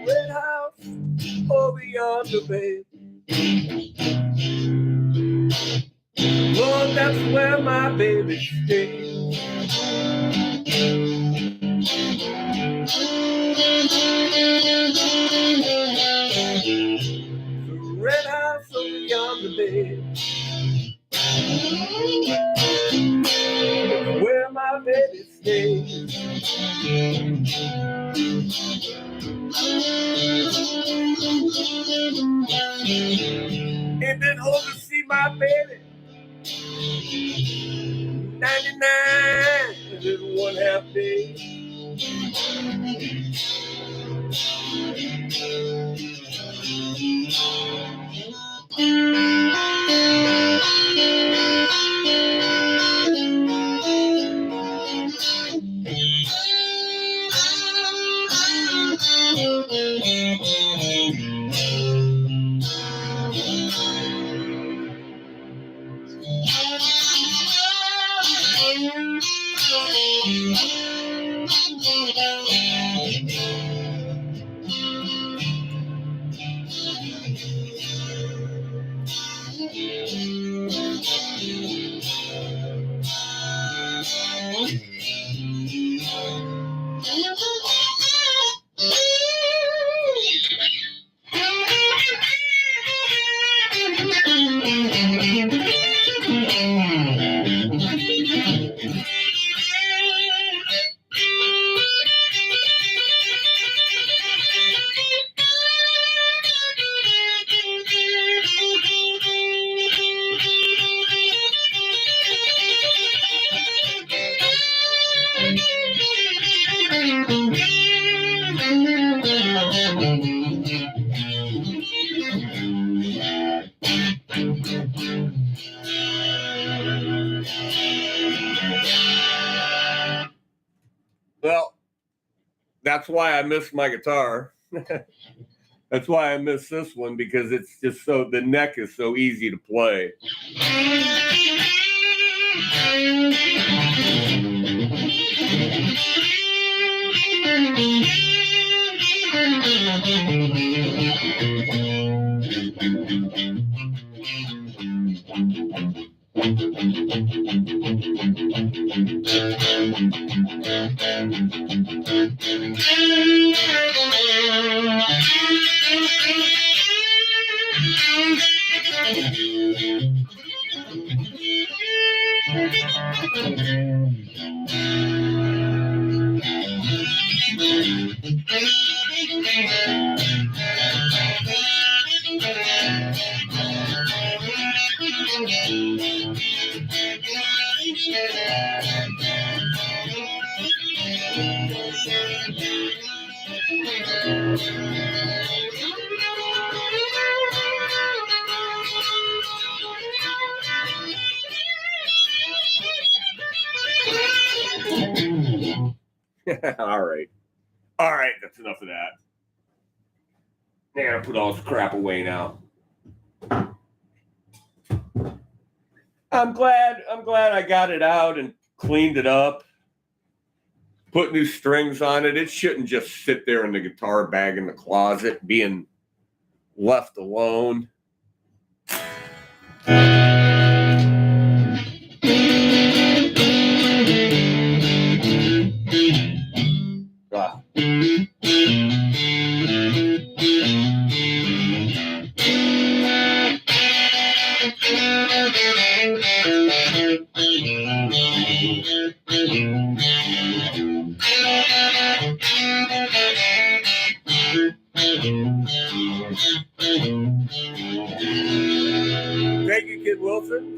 Red house over yonder, babe. One Well, that's where my baby stays. The red house over yonder bay. Where my baby stays. It been home to see my baby. 99 and 1/2 days. Well, that's why I miss my guitar. That's why I miss this one, because it's just so, the neck is so easy to play. All right. All right, that's enough of that. Now I put all this crap away now. I'm glad I got it out and cleaned it up. Put new strings on it. It shouldn't just sit there in the guitar bag in the closet being left alone. Ah. Thank you, Kid Wilson.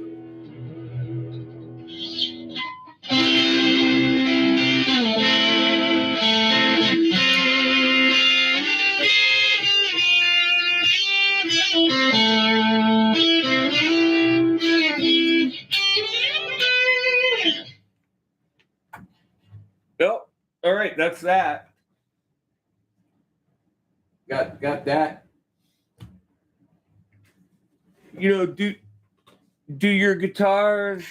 Well, all right, that's that. Got that. You know, do your guitars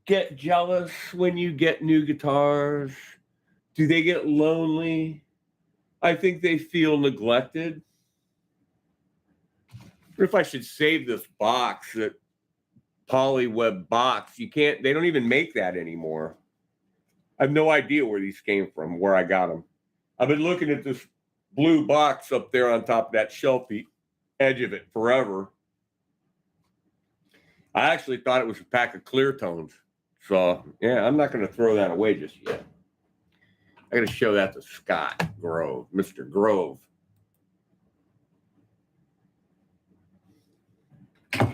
get jealous when you get new guitars? Do they get lonely? I think they feel neglected. Or if I should save this box that polyweb box. They don't even make that anymore. I have no idea where these came from, where I got them. I've been looking at this blue box up there on top of that shelfy edge of it forever. I actually thought it was a pack of clear tones. So, yeah, I'm not going to throw that away just yet. I got to show that to Scott Grove, Mr. Grove,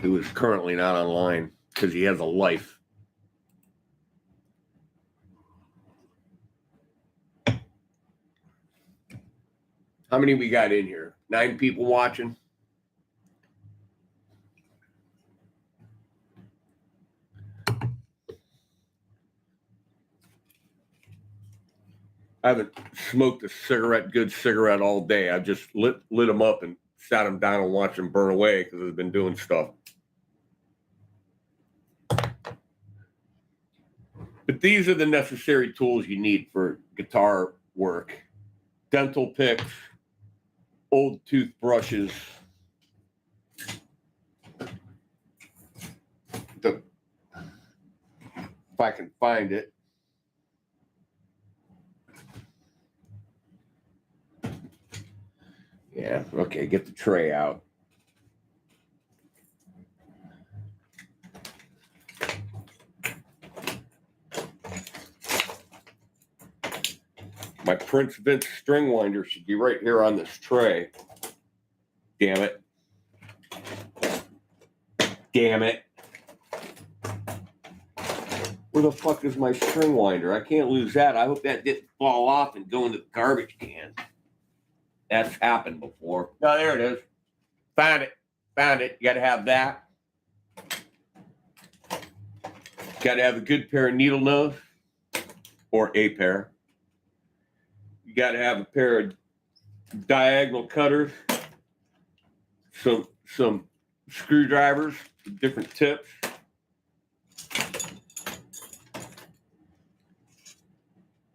who is currently not online because he has a life. How many we got in here? 9 people watching? I haven't smoked a good cigarette all day. I've just lit them up and sat them down and watched them burn away because I've been doing stuff. But these are the necessary tools you need for guitar work. Dental picks, old toothbrushes, if I can find it. Yeah, okay, get the tray out. My Prince Vince string winder should be right here on this tray. Damn it. Damn it. Where the fuck is my string winder? I can't lose that. I hope that didn't fall off and go into the garbage can. That's happened before. No, there it is. Found it. Found it. You got to have that. Got to have a good pair of needle nose or a pair. You got to have a pair of diagonal cutters, some screwdrivers with different tips.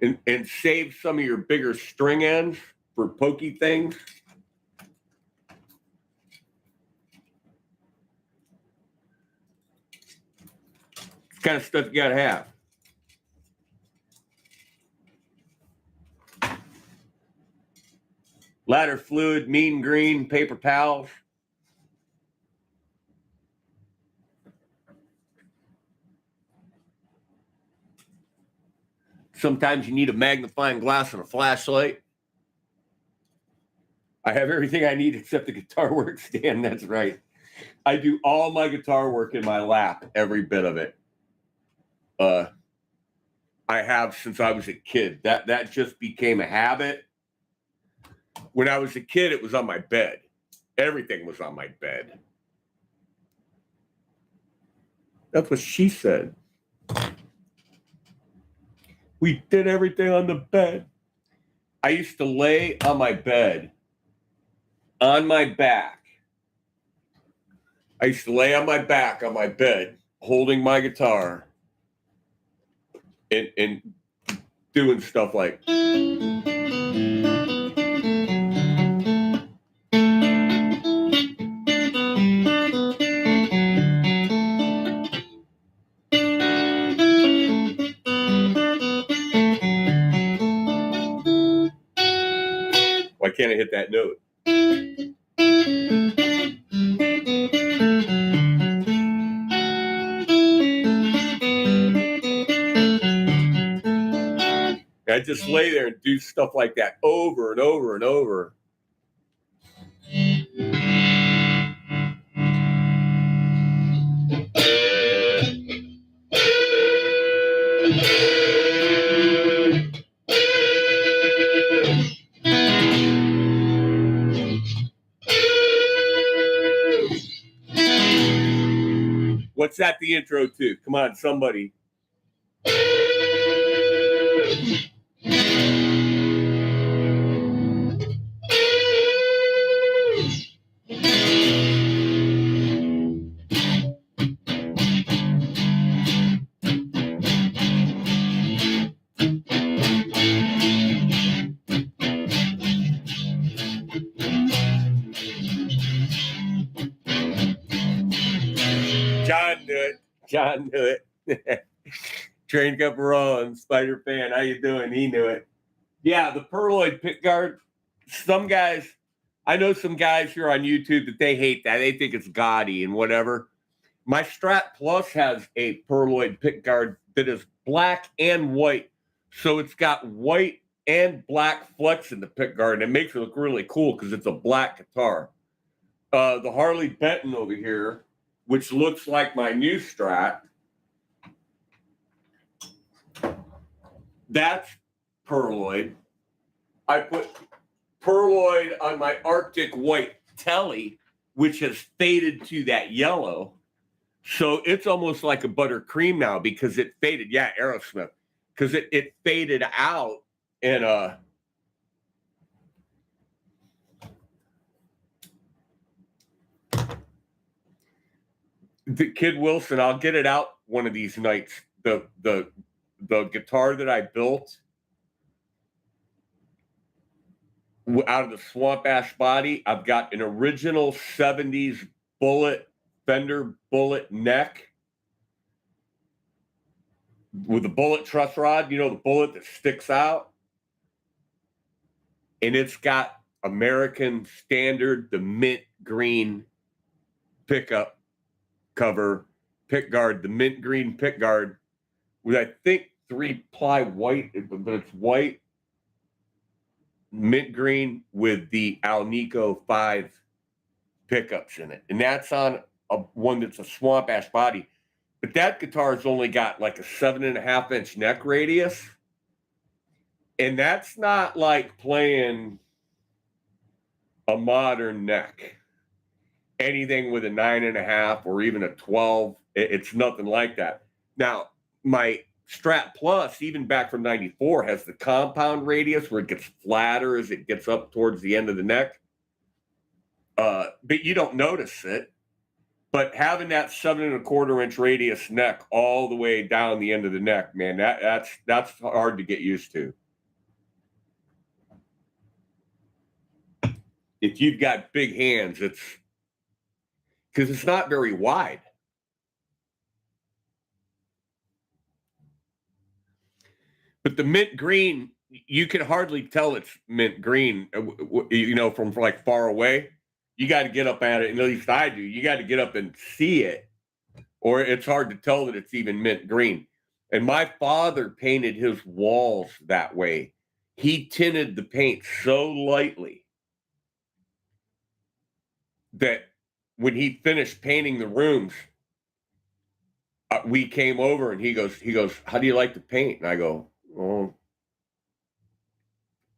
And save some of your bigger string ends for pokey things. It's the kind of stuff you got to have. Ladder fluid, mean green, paper towels. Sometimes you need a magnifying glass and a flashlight. I have everything I need except the guitar work stand. That's right. I do all my guitar work in my lap, every bit of it. I have since I was a kid. That just became a habit. When I was a kid, it was on my bed. Everything was on my bed. That's what she said. We did everything on the bed. I used to lay on my bed, on my back. I used to lay on my back on my bed, holding my guitar and doing stuff like. Why can't I hit that note? I just lay there and do stuff like that over and over and over. What's that the intro to? Come on, somebody. John did. John knew it. Train kept rolling. Spider fan, how you doing? He knew it. Yeah, the Perloid pickguard. Some guys, I know some guys here on YouTube that they hate that. They think it's gaudy and whatever. My Strat Plus has a Perloid pickguard that is black and white. So it's got white and black flecks in the pickguard, and it makes it look really cool because it's a black guitar. The Harley Benton over here, which looks like my new Strat, that's Perloid. I put Perloid on my Arctic White Telly, which has faded to that yellow. So it's almost like a buttercream now because it faded. Yeah, Aerosmith. Because it faded out and the Kid Wilson, I'll get it out one of these nights. The guitar that I built out of the swamp ash body, I've got an original 70s Fender bullet neck with a bullet truss rod, you know, the bullet that sticks out. And it's got American Standard, the mint green pickup cover pickguard, the mint green pickguard with, I think, 3-ply white, but it's white, mint green with the Alnico 5 pickups in it. And that's on one that's a swamp ash body. But that guitar's only got like a 7.5-inch neck radius. And that's not like playing a modern neck. Anything with a 9.5 or even a 12, it's nothing like that. Now, my Strat Plus, even back from 94, has the compound radius where it gets flatter as it gets up towards the end of the neck. But you don't notice it. But having that 7.25-inch radius neck all the way down the end of the neck, man, that's hard to get used to. If you've got big hands, it's because it's not very wide. But the mint green, you can hardly tell it's mint green, you know, from like far away. You got to get up at it, at least I do. You got to get up and see it, or it's hard to tell that it's even mint green. And my father painted his walls that way. He tinted the paint so lightly that when he finished painting the rooms, we came over and he goes, "How do you like the paint?" And I go, "Oh,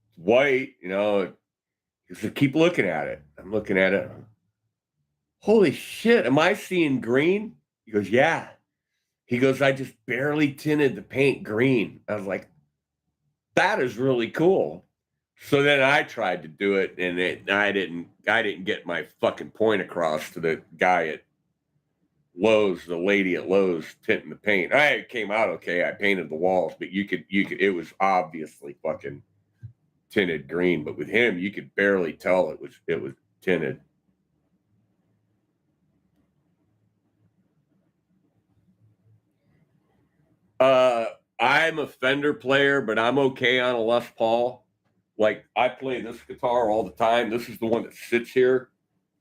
it's white, you know." He said, "Keep looking at it." I'm looking at it. Holy shit, am I seeing green? He goes, "Yeah." He goes, "I just barely tinted the paint green." I was like, that is really cool. So then I tried to do it, and I didn't get my fucking point across to the guy at Lowe's, the lady at Lowe's tinting the paint. It came out okay. I painted the walls, but you could it was obviously fucking tinted green. But with him, you could barely tell it was tinted. I'm a Fender player, but I'm okay on a Les Paul. Like, I play this guitar all the time. This is the one that sits here.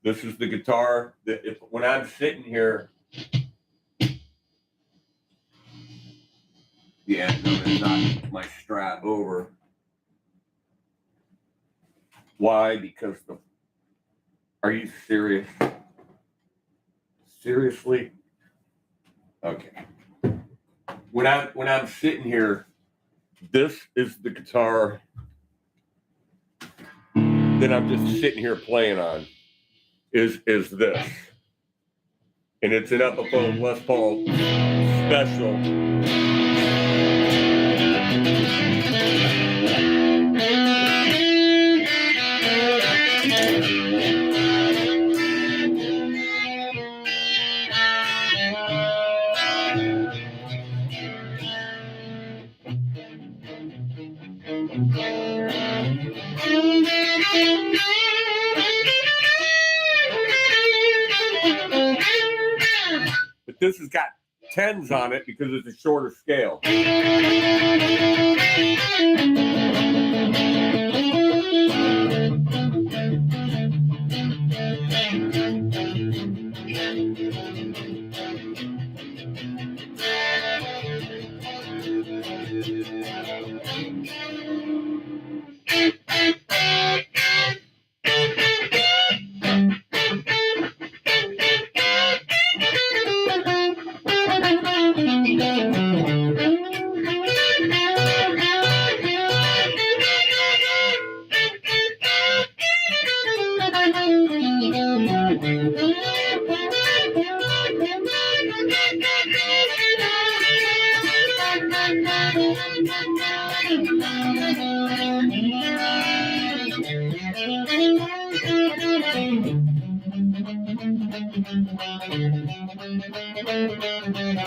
This is the guitar that when I'm sitting here. Yeah, no, it's not my Strat over. Why? Because are you serious? Seriously? Okay. When I'm sitting here, this is the guitar that I'm just sitting here playing on. Is this, and it's an Epiphone Les Paul special. But this has got 10s on it because it's a shorter scale.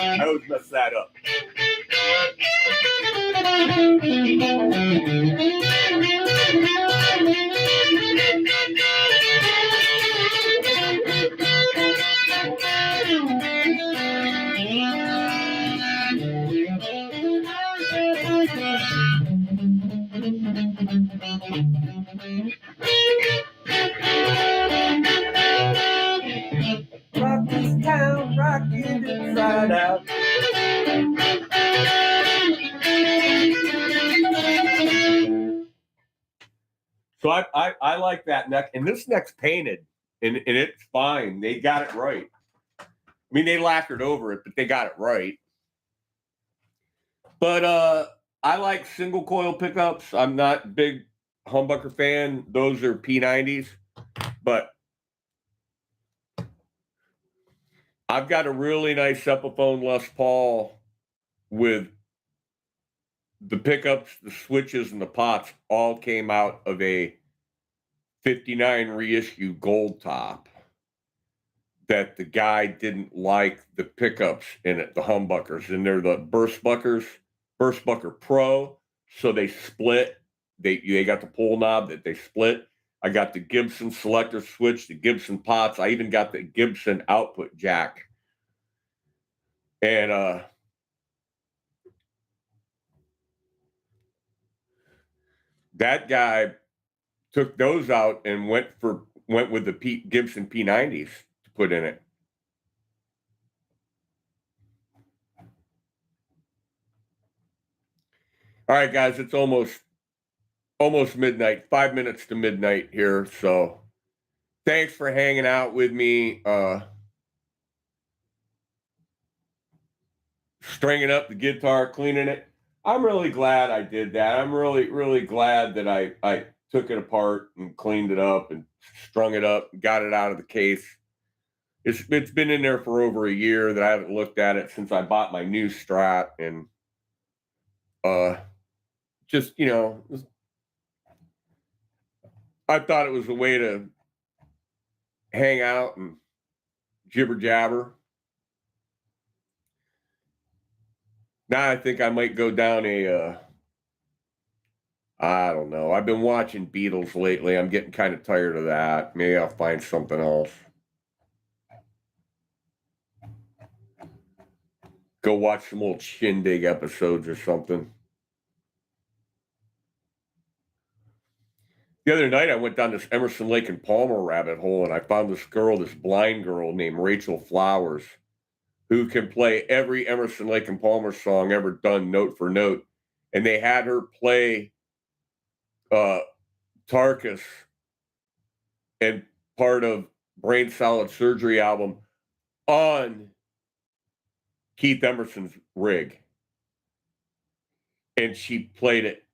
I always mess that up. Rock this town, rock it inside out. So I like that neck, and this neck's painted, and it's fine. They got it right. I mean, they lacquered over it, but they got it right. But I like single coil pickups. I'm not a big humbucker fan. Those are P90s, but I've got a really nice Epiphone Les Paul with the pickups, the switches, and the pots all came out of a 59 reissue gold top that the guy didn't like the pickups in it, the humbuckers, and they're the Burstbucker Pro, so they split. They got the pull knob that they split. I got the Gibson selector switch, the Gibson pots. I even got the Gibson output jack. And that guy took those out and went with the Gibson P90s to put in it. All right, guys, it's almost midnight, 5 minutes to midnight here. So thanks for hanging out with me. Stringing up the guitar, cleaning it. I'm really glad I did that. I'm really, really glad that I took it apart and cleaned it up and strung it up, got it out of the case. It's been in there for over a year that I haven't looked at it since I bought my new Strat, and just, I thought it was a way to hang out and jibber jabber. Now I think I might go down I don't know. I've been watching Beatles lately. I'm getting kind of tired of that. Maybe I'll find something else. Go watch some old Shindig episodes or something. The other night, I went down this Emerson, Lake and Palmer rabbit hole, and I found this blind girl named Rachel Flowers, who can play every Emerson, Lake and Palmer song ever done note for note. And they had her play Tarkus and part of Brain Salad Surgery album on Keith Emerson's rig. And she played it,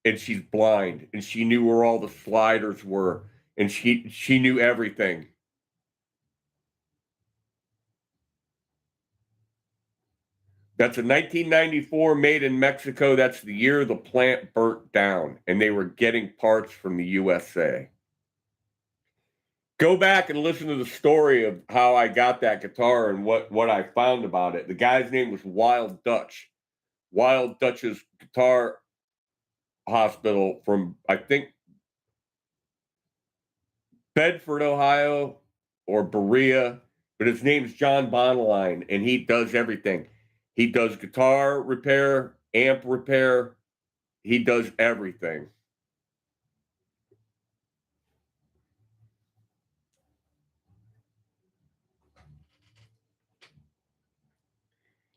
and she's blind, and she knew where all the sliders were, and she knew everything. That's a 1994, made in Mexico. That's the year the plant burnt down, and they were getting parts from the USA. Go back and listen to the story of how I got that guitar and what I found about it. The guy's name was Wild Dutch. Wild Dutch's Guitar Hospital from, I think, Bedford, Ohio, or Berea. but his name's John Bonaline, and he does everything. He does guitar repair, amp repair. He does everything.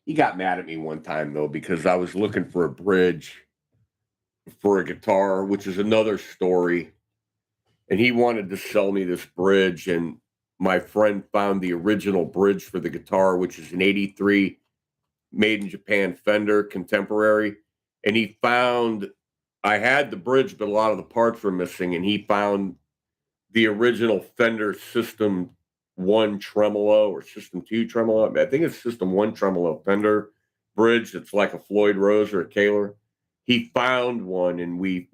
He got mad at me one time, though, because I was looking for a bridge for a guitar, which is another story. And he wanted to sell me this bridge. And my friend found the original bridge for the guitar, which is an 83 made in Japan Fender contemporary. And he found, I had the bridge, but a lot of the parts were missing. And he found the original Fender System 1 tremolo or System 2 tremolo. I think it's System 1 tremolo Fender bridge. It's like a Floyd Rose or a Kaler. He found one, and we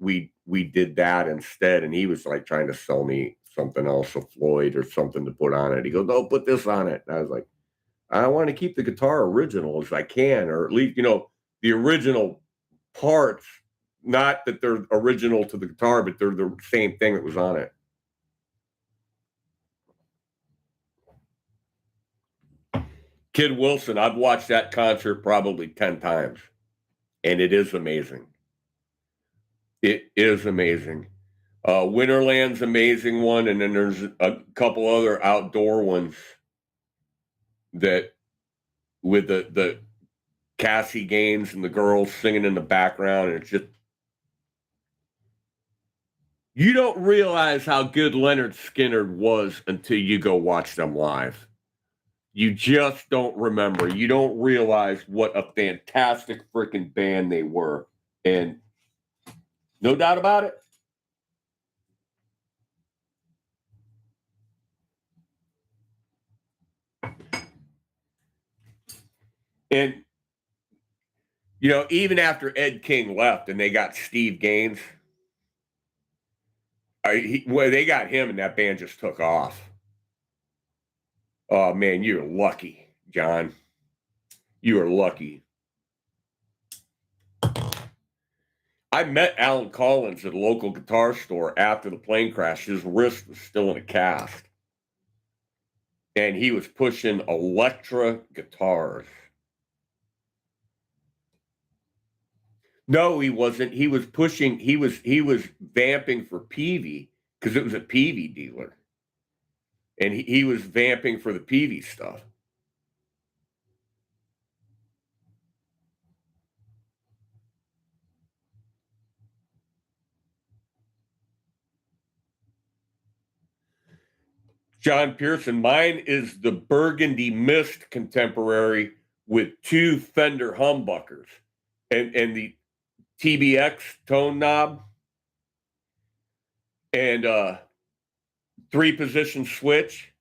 did that instead. And he was like trying to sell me something else, a Floyd or something to put on it. He goes, "No, put this on it." And I was like, "I want to keep the guitar original as I can, or at least, the original parts. Not that they're original to the guitar, but they're the same thing that was on it." Kid Wilson, I've watched that concert probably 10 times, and it is amazing. It is amazing. Winterland's amazing one, and then there's a couple other outdoor ones that with the Cassie Gaines and the girls singing in the background, and it's just, you don't realize how good Leonard Skinner was until you go watch them live. You just don't remember. You don't realize what a fantastic freaking band they were. And no doubt about it. And, even after Ed King left and they got Steve Gaines, they got him and that band just took off. Oh, man, you're lucky, John. You are lucky. I met Alan Collins at a local guitar store after the plane crash. His wrist was still in a cast. And he was pushing Electra guitars. No, he wasn't. He was vamping for Peavey because it was a Peavey dealer. And he was vamping for the Peavey stuff. John Pearson, mine is the Burgundy Mist contemporary with 2 Fender humbuckers and the TBX tone knob and 3-position switch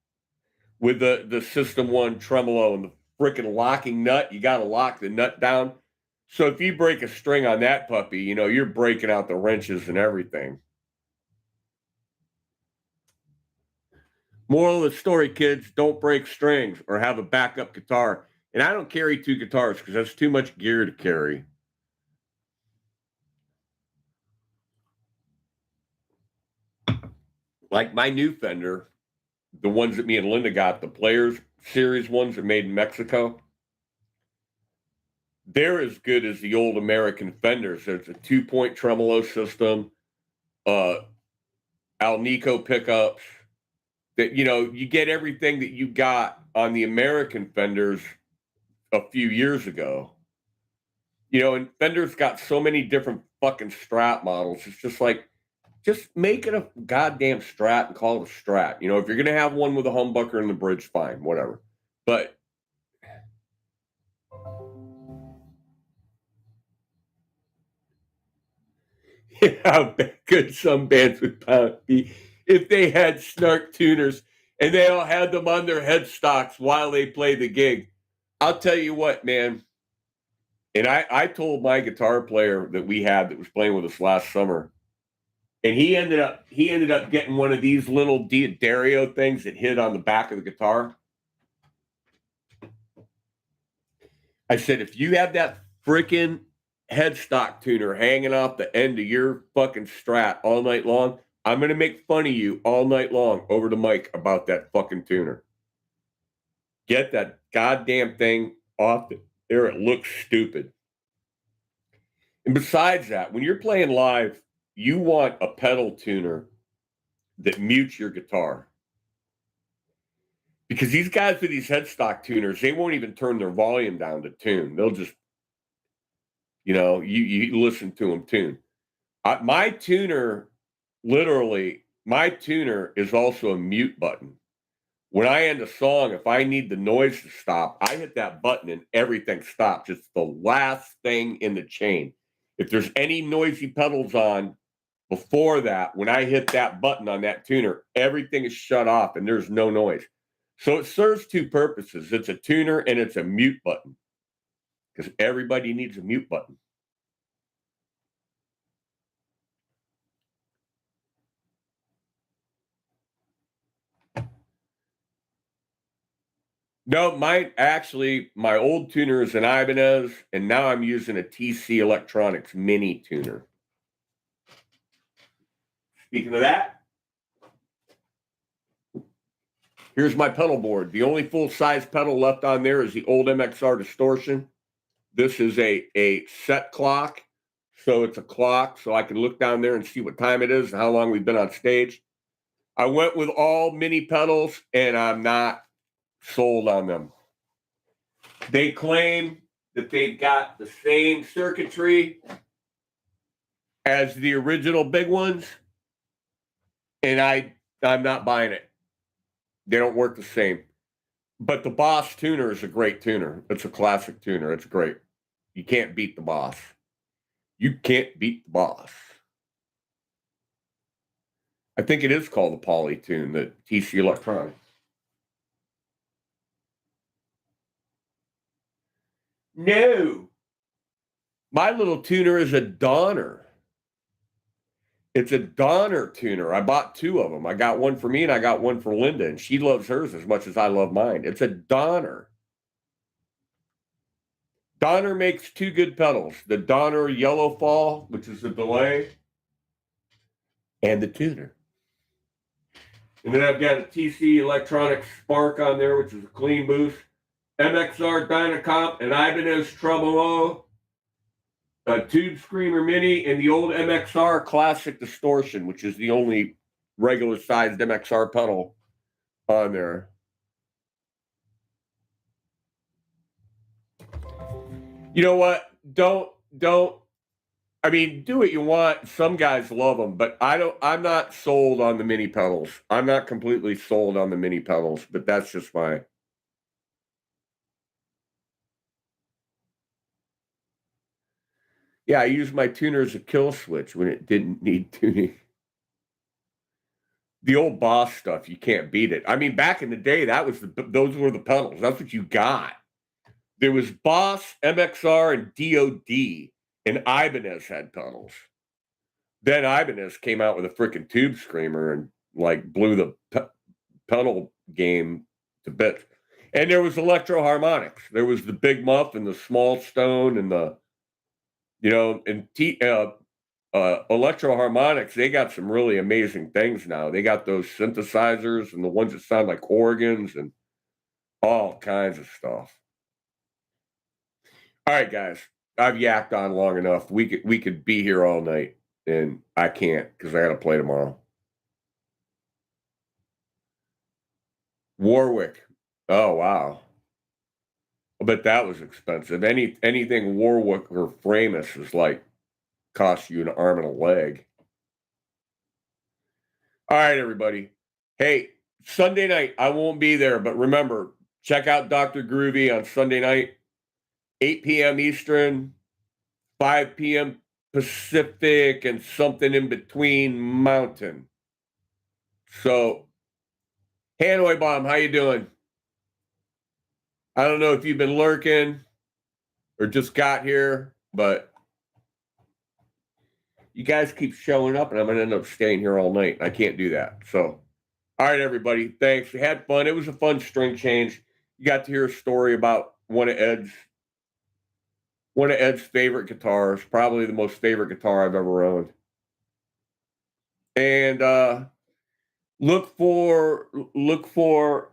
with the System 1 tremolo and the freaking locking nut. You got to lock the nut down. So if you break a string on that puppy, you're breaking out the wrenches and everything. Moral of the story, kids, don't break strings or have a backup guitar. And I don't carry 2 guitars because that's too much gear to carry. Like my new Fender, the ones that me and Linda got, the Players Series ones that made in Mexico, they're as good as the old American Fenders. There's a 2-point tremolo system, Alnico pickups. That you get everything that you got on the American Fenders a few years ago. And Fender's got so many different fucking Strat models. It's just like, just make it a goddamn Strat and call it a Strat. If you're gonna have one with a humbucker and the bridge, fine, whatever. But how good some bands would be if they had snark tuners and they all had them on their headstocks while they play the gig. I'll tell you what, man. And I told my guitar player that we had that was playing with us last summer, and he ended up getting one of these little Dario things that hit on the back of the guitar. I said, if you have that freaking headstock tuner hanging off the end of your fucking Strat all night long, I'm going to make fun of you all night long over the mic about that fucking tuner. Get that goddamn thing off there. It looks stupid. And besides that, when you're playing live, you want a pedal tuner that mutes your guitar. Because these guys with these headstock tuners, they won't even turn their volume down to tune. They'll just, you listen to them tune. My tuner, literally, my tuner is also a mute button. When I end a song, if I need the noise to stop, I hit that button and everything stops. It's the last thing in the chain. If there's any noisy pedals on before that, when I hit that button on that tuner, everything is shut off and there's no noise. So it serves two purposes. It's a tuner and it's a mute button because everybody needs a mute button. No, my old tuner is an Ibanez, and now I'm using a TC Electronics mini tuner. Speaking of that, here's my pedal board. The only full-size pedal left on there is the old MXR distortion. This is a set clock, so it's a clock, so I can look down there and see what time it is and how long we've been on stage. I went with all mini pedals, and I'm not sold on them. They claim that they've got the same circuitry as the original big ones, and I'm not buying it. They don't work the same. But the Boss tuner is a great tuner. It's a classic tuner. It's great. You can't beat the Boss. You can't beat the Boss. I think it is called the Polytune, the TC Electronics. No. My little tuner is a Donner. It's a Donner tuner. I bought two of them. I got one for me and I got one for Linda, and she loves hers as much as I love mine. It's a Donner. Donner makes two good pedals. The Donner Yellow Fall, which is the delay, and the tuner. And then I've got a TC Electronics Spark on there, which is a clean boost. MXR Dynacomp, an Ibanez Tremolo, a Tube Screamer Mini, and the old MXR Classic Distortion, which is the only regular sized MXR pedal on there. You know what? Don't. I mean, do what you want. Some guys love them, but I'm not sold on the mini pedals. I'm not completely sold on the mini pedals, but that's just my. Yeah, I used my tuner as a kill switch when it didn't need tuning. The old Boss stuff, you can't beat it. I mean, back in the day, those were the pedals. That's what you got. There was Boss, MXR, and DOD, and Ibanez had pedals. Then Ibanez came out with a freaking Tube Screamer and blew the pedal game to bits. And there was Electro Harmonics. There was the Big Muff and the Small Stone and the, Electro Harmonics. They got some really amazing things now. They got those synthesizers and the ones that sound like organs and all kinds of stuff. All right, guys, I've yacked on long enough. We could be here all night, and I can't because I got to play tomorrow. Warwick. Oh wow. I bet that was expensive. Anything Warwick or Framus is cost you an arm and a leg. All right, everybody. Hey, Sunday night, I won't be there, but remember, check out Dr. Groovy on Sunday night, 8 p.m. Eastern, 5 p.m. Pacific, and something in between Mountain. So, Hanoi Bomb, how you doing? I don't know if you've been lurking or just got here, but you guys keep showing up, and I'm going to end up staying here all night. I can't do that. So, all right, everybody. Thanks. We had fun. It was a fun string change. You got to hear a story about one of Ed's favorite guitars, probably the most favorite guitar I've ever owned. And look for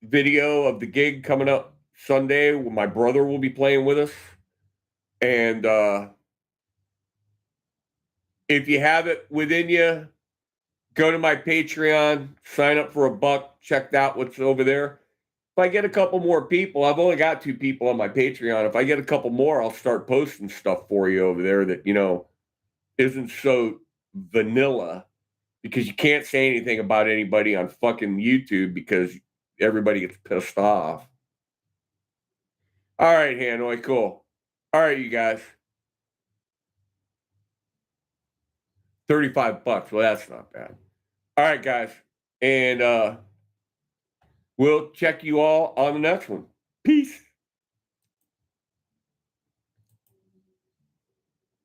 video of the gig coming up Sunday. My brother will be playing with us. And if you have it within you, go to my Patreon, sign up for $1, check out what's over there. If I get a couple more people, I've only got 2 people on my Patreon. If I get a couple more, I'll start posting stuff for you over there that, isn't so vanilla, because you can't say anything about anybody on fucking YouTube because everybody gets pissed off. All right, Hanoi, cool. All right, you guys. $35. Well, that's not bad. All right, guys. And we'll check you all on the next one. Peace.